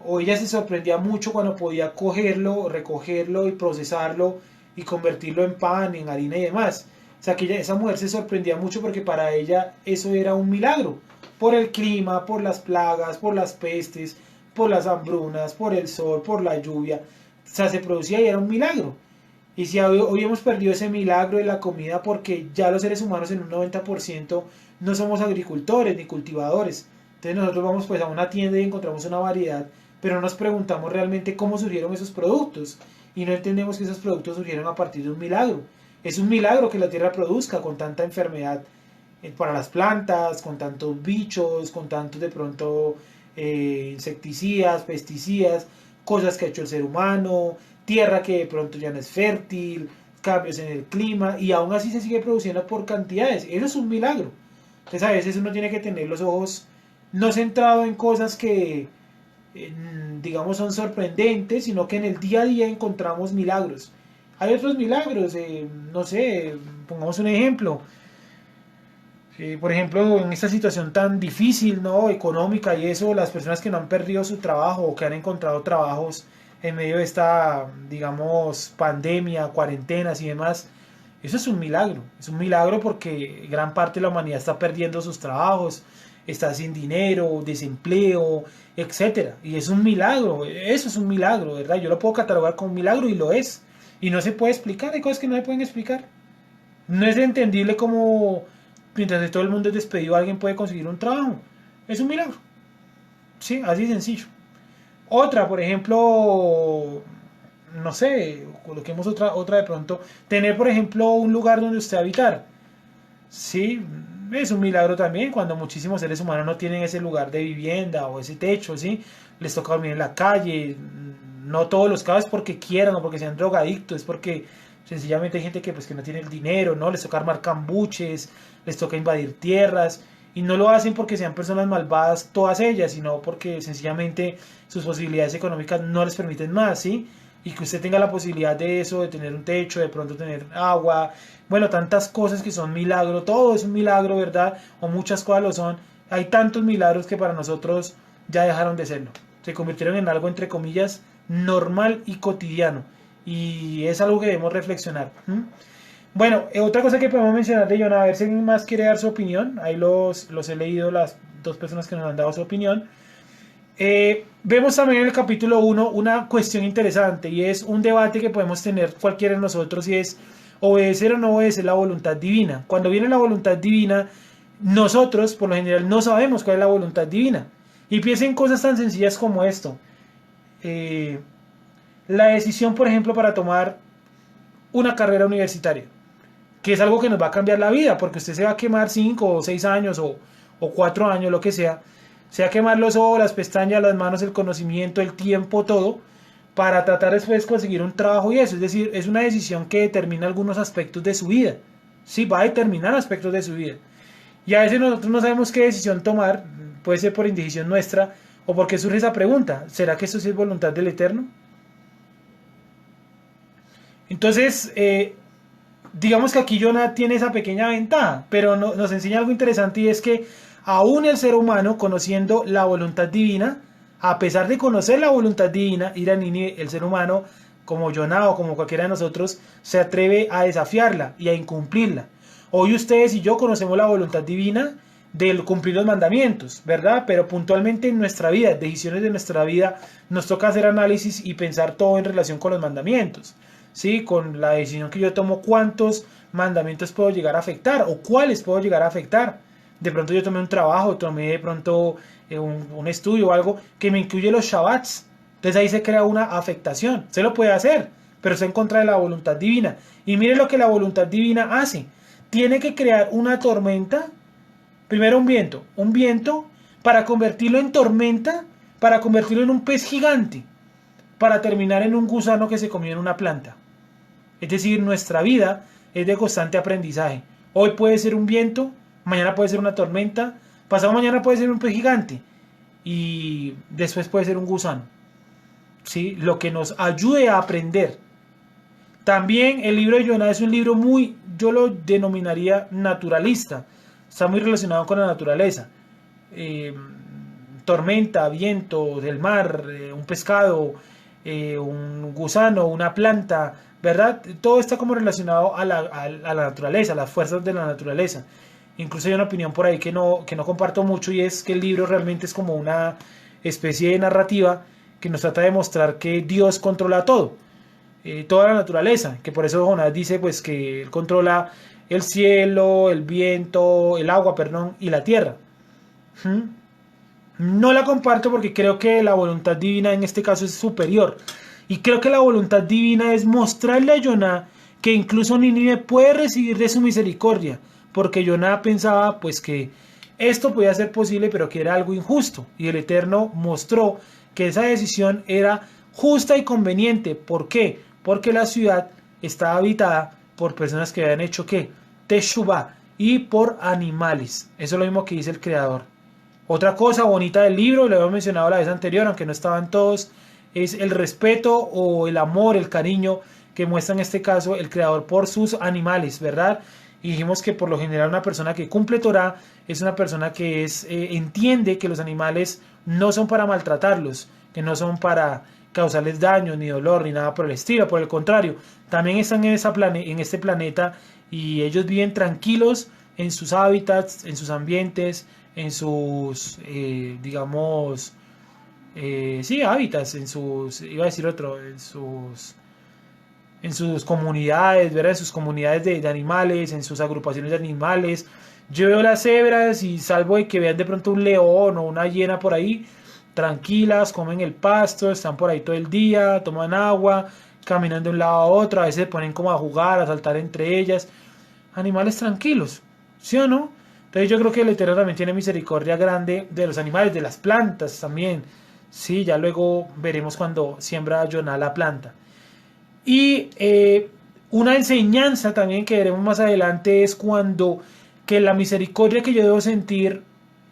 o ella se sorprendía mucho cuando podía cogerlo, recogerlo y procesarlo y convertirlo en pan, en harina y demás. O sea que esa mujer se sorprendía mucho porque para ella eso era un milagro. Por el clima, por las plagas, por las pestes, por las hambrunas, por el sol, por la lluvia. O sea, se producía y era un milagro. Y si hoy hemos perdido ese milagro de la comida porque ya los seres humanos en un 90% no somos agricultores ni cultivadores. Entonces nosotros vamos pues a una tienda y encontramos una variedad, pero no nos preguntamos realmente cómo surgieron esos productos. Y no entendemos que esos productos surgieron a partir de un milagro. Es un milagro que la tierra produzca con tanta enfermedad para las plantas, con tantos bichos, con tantos de pronto insecticidas, pesticidas, cosas que ha hecho el ser humano, tierra que de pronto ya no es fértil, cambios en el clima, y aún así se sigue produciendo por cantidades. Eso es un milagro. Entonces a veces uno tiene que tener los ojos no centrado en cosas que digamos son sorprendentes, sino que en el día a día encontramos milagros. Hay otros milagros, no sé, pongamos un ejemplo. Por ejemplo, en esta situación tan difícil, ¿no?, económica y eso, las personas que no han perdido su trabajo o que han encontrado trabajos en medio de esta, digamos, pandemia, cuarentenas y demás, eso es un milagro. Es un milagro porque gran parte de la humanidad está perdiendo sus trabajos, está sin dinero, desempleo, etcétera. Y es un milagro, eso es un milagro, ¿verdad? Yo lo puedo catalogar como un milagro y lo es. Y no se puede explicar, hay cosas que no se pueden explicar. No es entendible cómo mientras todo el mundo es despedido alguien puede conseguir un trabajo. Es un milagro. Sí, así sencillo. Otra, por ejemplo, no sé, coloquemos otra de pronto. Tener, por ejemplo, un lugar donde usted habitar. Sí, es un milagro también cuando muchísimos seres humanos no tienen ese lugar de vivienda o ese techo, ¿sí? Les toca dormir en la calle. No todos los casos es porque quieran o porque sean drogadictos, es porque sencillamente hay gente que pues que no tiene el dinero, ¿no? Les toca armar cambuches, les toca invadir tierras, y no lo hacen porque sean personas malvadas todas ellas, sino porque sencillamente sus posibilidades económicas no les permiten más, ¿sí? Y que usted tenga la posibilidad de eso, de tener un techo, de pronto tener agua, bueno, tantas cosas que son milagro, todo es un milagro, ¿verdad? O muchas cosas lo son. Hay tantos milagros que para nosotros ya dejaron de serlo. Se convirtieron en algo, entre comillas, normal y cotidiano. Y es algo que debemos reflexionar. Bueno, otra cosa que podemos mencionar de Jonah, a ver si alguien más quiere dar su opinión. Ahí los he leído, las dos personas que nos han dado su opinión. Vemos también en el capítulo 1 una cuestión interesante, y es un debate que podemos tener cualquiera de nosotros, y es obedecer o no obedecer la voluntad divina. Cuando viene la voluntad divina, nosotros por lo general no sabemos cuál es la voluntad divina. Y piensen en cosas tan sencillas como esto. La decisión, por ejemplo, para tomar una carrera universitaria, que es algo que nos va a cambiar la vida, porque usted se va a quemar 5 o 6 años o 4 años, lo que sea. Se va a quemar los ojos, las pestañas, las manos, el conocimiento, el tiempo, todo, para tratar después de conseguir un trabajo y eso. Es decir, es una decisión que determina algunos aspectos de su vida. Sí, va a determinar aspectos de su vida. Y a veces nosotros no sabemos qué decisión tomar, puede ser por indecisión nuestra, o porque surge esa pregunta: ¿será que esto sí es voluntad del Eterno? Entonces, digamos que aquí Jonah tiene esa pequeña ventaja, pero nos enseña algo interesante, y es que aún el ser humano, conociendo la voluntad divina, a pesar de conocer la voluntad divina, ir a Nínive, el ser humano, como Jonah o como cualquiera de nosotros, se atreve a desafiarla y a incumplirla. Hoy ustedes y yo conocemos la voluntad divina del cumplir los mandamientos, ¿verdad? Pero puntualmente en nuestra vida, decisiones de nuestra vida, nos toca hacer análisis y pensar todo en relación con los mandamientos, ¿sí? Con la decisión que yo tomo, cuántos mandamientos puedo llegar a afectar o cuáles puedo llegar a afectar. De pronto yo tomé un trabajo, tomé de pronto un estudio o algo que me incluye los Shabbats. Entonces ahí se crea una afectación. Se lo puede hacer, pero está en contra de la voluntad divina. Y mire lo que la voluntad divina hace. Tiene que crear una tormenta, primero un viento para convertirlo en tormenta, para convertirlo en un pez gigante, para terminar en un gusano que se comió en una planta. Es decir, nuestra vida es de constante aprendizaje. Hoy puede ser un viento, mañana puede ser una tormenta, pasado mañana puede ser un pez gigante y después puede ser un gusano. ¿Sí? Lo que nos ayude a aprender. También el libro de Jonah es un libro muy, yo lo denominaría naturalista. Está muy relacionado con la naturaleza. Tormenta, viento del mar, un pescado, un gusano, una planta, ¿verdad? Todo está como relacionado a la naturaleza, a las fuerzas de la naturaleza. Incluso hay una opinión por ahí que no comparto mucho, y es que el libro realmente es como una especie de narrativa que nos trata de mostrar que Dios controla todo, toda la naturaleza, que por eso Jonás dice pues que él controla el cielo, el viento, el agua, perdón, y la tierra. No la comparto porque creo que la voluntad divina en este caso es superior. Y creo que la voluntad divina es mostrarle a Jonás que incluso Nínive puede recibir de su misericordia, porque Jonás pensaba pues que esto podía ser posible, pero que era algo injusto, y el Eterno mostró que esa decisión era justa y conveniente. ¿Por qué? Porque la ciudad estaba habitada por personas que habían hecho ¿qué? Teshuvá, y por animales. Eso es lo mismo que dice el Creador. Otra cosa bonita del libro, lo había mencionado la vez anterior, aunque no estaban todos, es el respeto o el amor, el cariño que muestra en este caso el Creador por sus animales, ¿verdad? Y dijimos que por lo general una persona que cumple Torah es una persona que entiende que los animales no son para maltratarlos, que no son para causarles daño, ni dolor, ni nada por el estilo. Por el contrario, también están en este planeta, y ellos viven tranquilos en sus hábitats, en sus ambientes, en sus, digamos, sí, hábitats, iba a decir otro, en sus comunidades, ¿verdad? En sus comunidades de animales, en sus agrupaciones de animales. Yo veo las cebras y, salvo de que vean de pronto un león o una hiena por ahí, tranquilas, comen el pasto, están por ahí todo el día, toman agua, caminan de un lado a otro, a veces se ponen como a jugar, a saltar entre ellas. Animales tranquilos, ¿sí o no? Entonces yo creo que el Eterno también tiene misericordia grande de los animales, de las plantas también. Sí, ya luego veremos cuando siembra Jonás la planta. Y Una enseñanza también que veremos más adelante es cuando que la misericordia que yo debo sentir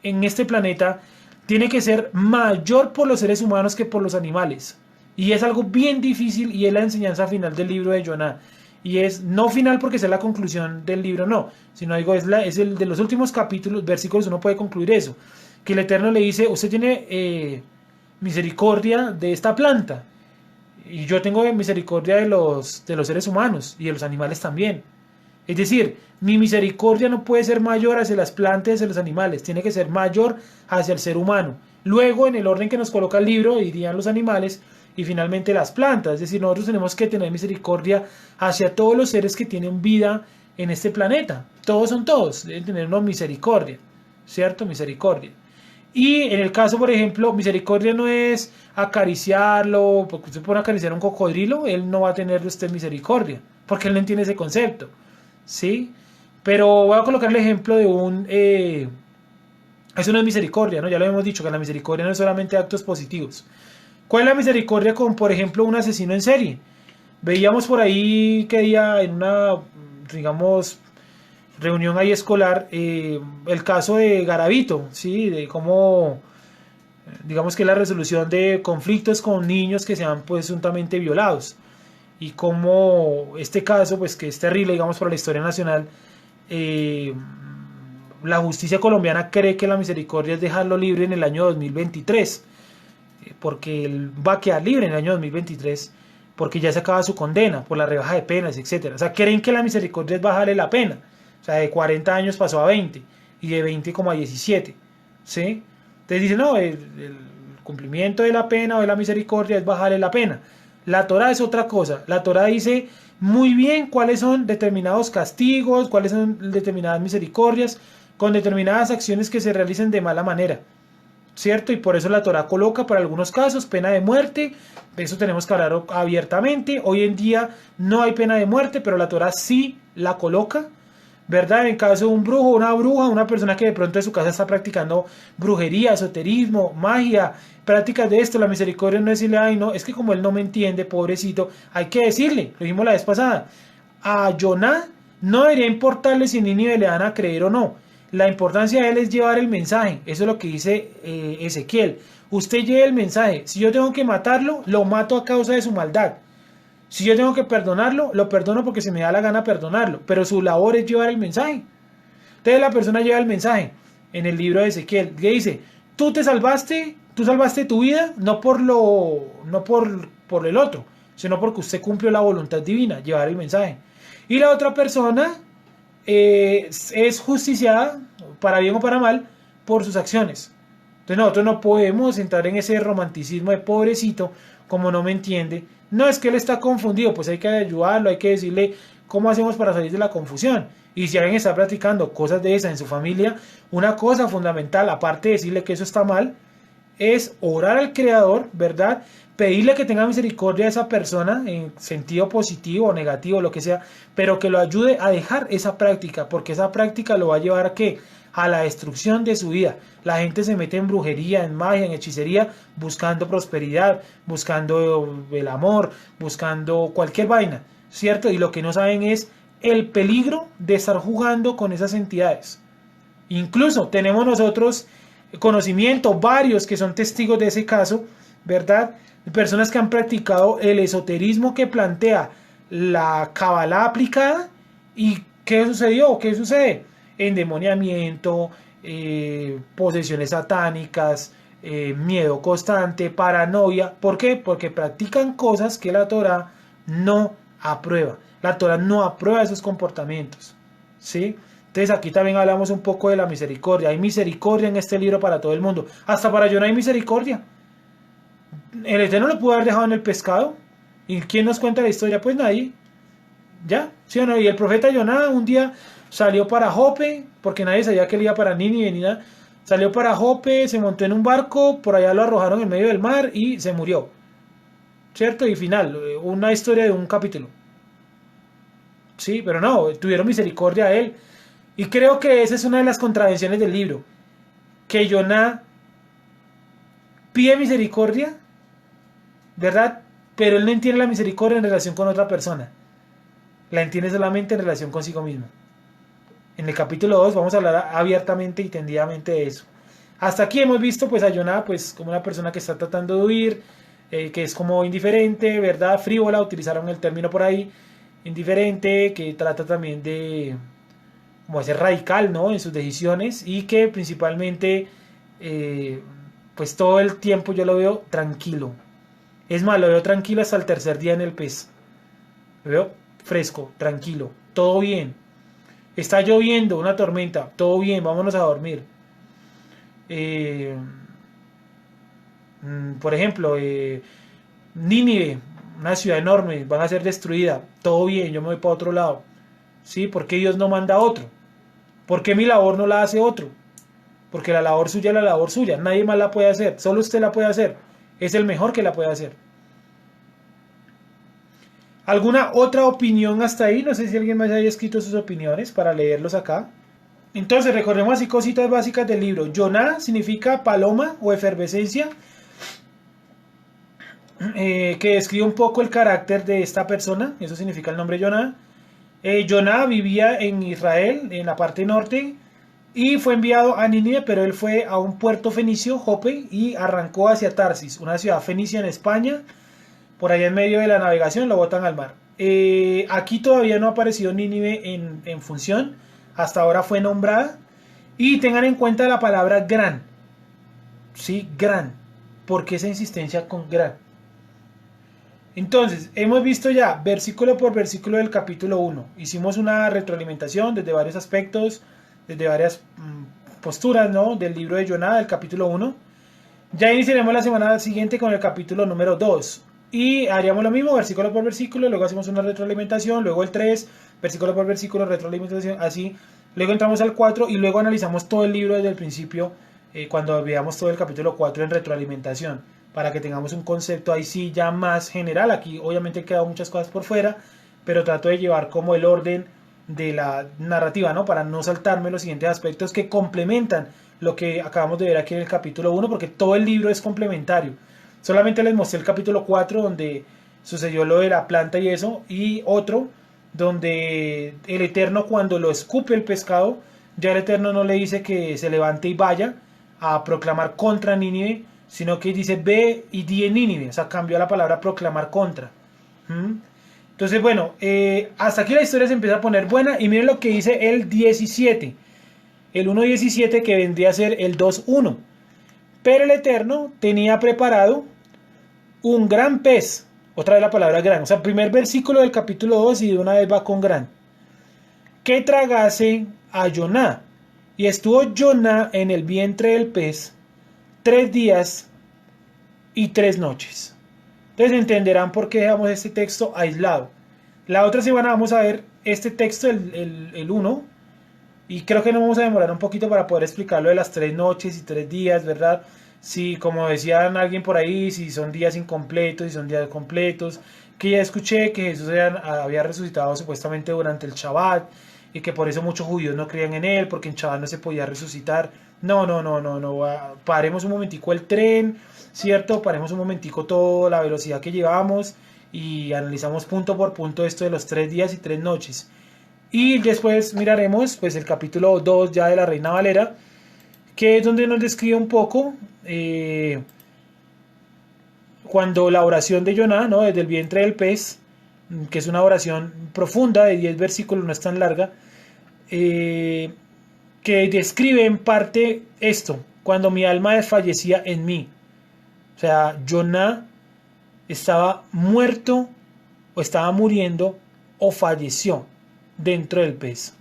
en este planeta tiene que ser mayor por los seres humanos que por los animales. Y es algo bien difícil y es la enseñanza final del libro de Jonah. Y es no final porque sea la conclusión del libro, no, sino digo, es el de los últimos capítulos, versículos, uno puede concluir eso. Que el Eterno le dice, usted tiene misericordia de esta planta. Y yo tengo misericordia de los seres humanos y de los animales también. Es decir, mi misericordia no puede ser mayor hacia las plantas y hacia los animales, tiene que ser mayor hacia el ser humano. Luego, en el orden que nos coloca el libro, irían los animales y finalmente las plantas. Es decir, nosotros tenemos que tener misericordia hacia todos los seres que tienen vida en este planeta. Todos son todos, deben tener una misericordia, ¿cierto? Misericordia. Y en el caso, por ejemplo, misericordia no es acariciarlo, porque usted puede acariciar a un cocodrilo, él no va a tener de usted misericordia, porque él no entiende ese concepto, ¿sí? Pero voy a colocar el ejemplo de eso no es misericordia, ¿no? Ya lo hemos dicho, que la misericordia no es solamente actos positivos. ¿Cuál es la misericordia con, por ejemplo, un asesino en serie? Veíamos por ahí que día en una, digamos, reunión ahí escolar, el caso de Garavito, ¿sí? De cómo, digamos que la resolución de conflictos con niños que sean pues presuntamente violados. Y cómo este caso, pues que es terrible, digamos, para la historia nacional, eh, la justicia colombiana cree que la misericordia es dejarlo libre en el año 2023, porque él va a quedar libre en el año 2023, porque ya se acaba su condena por la rebaja de penas, etcétera. O sea, creen que la misericordia es bajarle la pena. O sea, de 40 años pasó a 20 y de 20 como a 17. ¿Sí? Entonces dicen, no, el cumplimiento de la pena o de la misericordia es bajarle la pena. La Torá es otra cosa. La Torá dice muy bien cuáles son determinados castigos, cuáles son determinadas misericordias, con determinadas acciones que se realicen de mala manera. ¿Cierto? Y por eso la Torá coloca para algunos casos pena de muerte. De eso tenemos que hablar abiertamente. Hoy en día no hay pena de muerte, pero la Torá sí la coloca, ¿verdad? En caso de un brujo, una bruja, una persona que de pronto en su casa está practicando brujería, esoterismo, magia, prácticas de esto, la misericordia no es decirle, ay no, es que como él no me entiende, pobrecito, hay que decirle, lo dijimos la vez pasada, a Jonah no debería importarle si Nínive le van a creer o no. La importancia de él es llevar el mensaje, eso es lo que dice Ezequiel. Usted lleve el mensaje, si yo tengo que matarlo, lo mato a causa de su maldad. Si yo tengo que perdonarlo, lo perdono porque se me da la gana perdonarlo. Pero su labor es llevar el mensaje. Entonces la persona lleva el mensaje en el libro de Ezequiel. Que dice, tú salvaste tu vida, no por el otro, sino porque usted cumplió la voluntad divina, llevar el mensaje. Y la otra persona es justiciada, para bien o para mal, por sus acciones. Entonces nosotros no podemos entrar en ese romanticismo de pobrecito, como no me entiende. No es que él está confundido, pues hay que ayudarlo, hay que decirle cómo hacemos para salir de la confusión. Y si alguien está practicando cosas de esas en su familia, una cosa fundamental, aparte de decirle que eso está mal, es orar al Creador, ¿verdad? Pedirle que tenga misericordia a esa persona en sentido positivo o negativo, lo que sea, pero que lo ayude a dejar esa práctica, porque esa práctica lo va a llevar a ¿qué? A la destrucción de su vida. La gente se mete en brujería, en magia, en hechicería, buscando prosperidad, buscando el amor, buscando cualquier vaina, ¿cierto? Y lo que no saben es el peligro de estar jugando con esas entidades. Incluso tenemos nosotros conocimiento, varios que son testigos de ese caso, ¿verdad? Personas que han practicado el esoterismo que plantea la Kabbalah aplicada. ¿Y qué sucedió? ¿Qué sucede? Endemoniamiento, posesiones satánicas, miedo constante, paranoia. ¿Por qué? Porque practican cosas que la Torah no aprueba. La Torah no aprueba esos comportamientos, ¿sí? Entonces aquí también hablamos un poco de la misericordia. Hay misericordia en este libro para todo el mundo. Hasta para Jonah hay misericordia. El Eterno lo pudo haber dejado en el pescado. ¿Y quién nos cuenta la historia? Pues nadie. ¿Ya? ¿Sí o no? Y el profeta Jonah un día salió para Jope, porque nadie sabía que él iba para Nínive ni nada. Salió para Jope, se montó en un barco, por allá lo arrojaron en medio del mar y se murió. ¿Cierto? Y final, una historia de un capítulo. Sí, pero no, tuvieron misericordia a él. Y creo que esa es una de las contradicciones del libro. Que Jonah pide misericordia, ¿verdad? Pero él no entiende la misericordia en relación con otra persona. la entiende solamente en relación consigo mismo. En el capítulo 2 vamos a hablar abiertamente y tendidamente de eso. Hasta aquí hemos visto pues a Jonah pues como una persona que está tratando de huir, que es como indiferente, ¿verdad? Frívola, utilizaron el término por ahí, indiferente, que trata también de como ser radical, ¿no? En sus decisiones y que principalmente pues todo el tiempo yo lo veo tranquilo. Es más, lo veo tranquilo hasta el tercer día en el pez. Lo veo fresco, tranquilo, todo bien. Está lloviendo, una tormenta, todo bien, vámonos a dormir. Eh, por ejemplo, Nínive, una ciudad enorme, van a ser destruida, todo bien, yo me voy para otro lado. ¿Sí? ¿Por qué Dios no manda a otro? ¿Por qué mi labor no la hace otro? Porque la labor suya es la labor suya, nadie más la puede hacer, solo usted la puede hacer, es el mejor que la puede hacer. ¿Alguna otra opinión hasta ahí? No sé si alguien más haya escrito sus opiniones para leerlos acá. Entonces, recordemos así cositas básicas del libro. Jonah significa paloma o efervescencia, que describe un poco el carácter de esta persona. Eso significa el nombre Jonah. Jonah vivía en Israel, en la parte norte, y fue enviado a Nínive, pero él fue a un puerto fenicio, Jope, y arrancó hacia Tarsis, una ciudad fenicia en España. Por allá en medio de la navegación lo botan al mar. Aquí todavía no ha aparecido Nínive en función. Hasta ahora fue nombrada. Y tengan en cuenta la palabra gran. Sí, gran. ¿Por qué esa insistencia con gran? Entonces, hemos visto ya versículo por versículo del capítulo 1. Hicimos una retroalimentación desde varios aspectos, desde varias posturas, ¿no? Del libro de Jonah, del capítulo 1. Ya iniciaremos la semana siguiente con el capítulo número 2. Y haríamos lo mismo, versículo por versículo, luego hacemos una retroalimentación, luego el 3, versículo por versículo, retroalimentación, así. Luego entramos al 4 y luego analizamos todo el libro desde el principio, cuando veamos todo el capítulo 4 en retroalimentación, para que tengamos un concepto ahí sí ya más general. Aquí obviamente he quedado muchas cosas por fuera, pero trato de llevar como el orden de la narrativa, ¿no? Para no saltarme los siguientes aspectos que complementan lo que acabamos de ver aquí en el capítulo 1, porque todo el libro es complementario. Solamente les mostré el capítulo 4 donde sucedió lo de la planta y eso, y otro donde el Eterno, cuando lo escupe el pescado, ya el Eterno no le dice que se levante y vaya a proclamar contra Nínive, sino que dice ve y di en Nínive, o sea, cambió la palabra proclamar contra. Entonces, bueno, hasta aquí la historia se empieza a poner buena, y miren lo que dice el 17, el 1.17, que vendría a ser el 2.1. Pero el Eterno tenía preparado un gran pez, otra vez la palabra gran, o sea, el primer versículo del capítulo 2 y de una vez va con gran, que tragase a Jonah. Y estuvo Jonah en el vientre del pez 3 días y 3 noches. Entonces entenderán por qué dejamos este texto aislado. La otra semana vamos a ver este texto, el 1, y creo que nos vamos a demorar un poquito para poder explicarlo de las 3 noches y 3 días, ¿verdad? Si, como decían alguien por ahí, si son días incompletos, si son días completos, que ya escuché que Jesús había resucitado supuestamente durante el Shabbat, y que por eso muchos judíos no creían en él, porque en Shabbat no se podía resucitar. No, paremos un momentico el tren, ¿cierto? Paremos un momentico toda la velocidad que llevamos y analizamos punto por punto esto de los 3 días y 3 noches. Y después miraremos pues el capítulo 2 ya de la Reina Valera, que es donde nos describe un poco cuando la oración de Jonah, ¿no? Desde el vientre del pez, que es una oración profunda de 10 versículos, no es tan larga, que describe en parte esto, cuando mi alma desfallecía en mí. O sea, Jonah estaba muerto o estaba muriendo o falleció dentro del pez.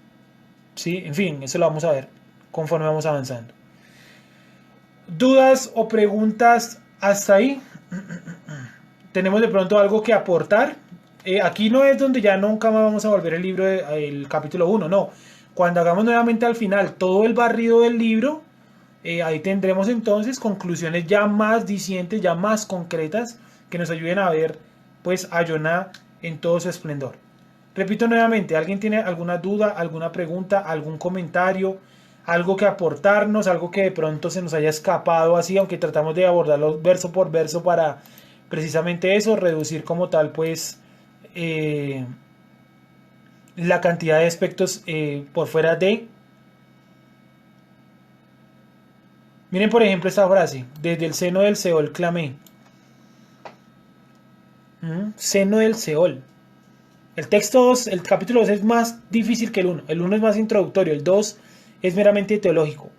¿Sí? En fin, eso lo vamos a ver conforme vamos avanzando. ¿Dudas o preguntas hasta ahí? ¿Tenemos de pronto algo que aportar? Aquí no es donde ya nunca más vamos a volver el libro, el capítulo 1, no. Cuando hagamos nuevamente al final todo el barrido del libro, ahí tendremos entonces conclusiones ya más dicientes, ya más concretas, que nos ayuden a ver pues a Jonah en todo su esplendor. Repito nuevamente, ¿alguien tiene alguna duda, alguna pregunta, algún comentario, algo que aportarnos, algo que de pronto se nos haya escapado así, aunque tratamos de abordarlo verso por verso para precisamente eso, reducir como tal pues la cantidad de aspectos por fuera de. Miren por ejemplo esta frase, desde el seno del Seol clamé. Seno del Seol. El texto 2, el capítulo 2 es más difícil que el 1. El 1 es más introductorio, el 2 es meramente teológico.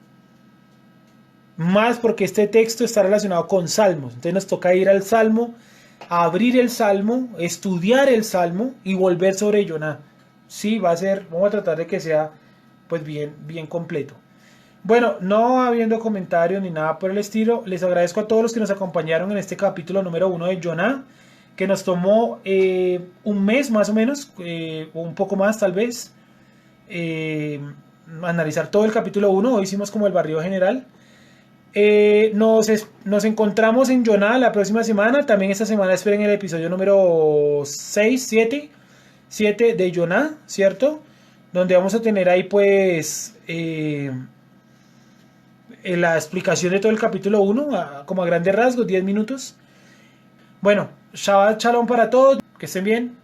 Más porque este texto está relacionado con salmos. Entonces nos toca ir al salmo, abrir el salmo, estudiar el salmo y volver sobre Jonah. Sí, va a ser, vamos a tratar de que sea pues bien completo. Bueno, no habiendo comentarios ni nada por el estilo, les agradezco a todos los que nos acompañaron en este capítulo número 1 de Jonah, que nos tomó un mes más o menos, o un poco más tal vez, analizar todo el capítulo 1. Hoy hicimos como el barrido general. Nos encontramos en Jonah la próxima semana. También esta semana esperen el episodio número 6, 7 de Jonah, ¿cierto? Donde vamos a tener ahí pues la explicación de todo el capítulo 1, como a grandes rasgos, 10 minutos. Bueno, Shabbat Shalom para todos, que estén bien.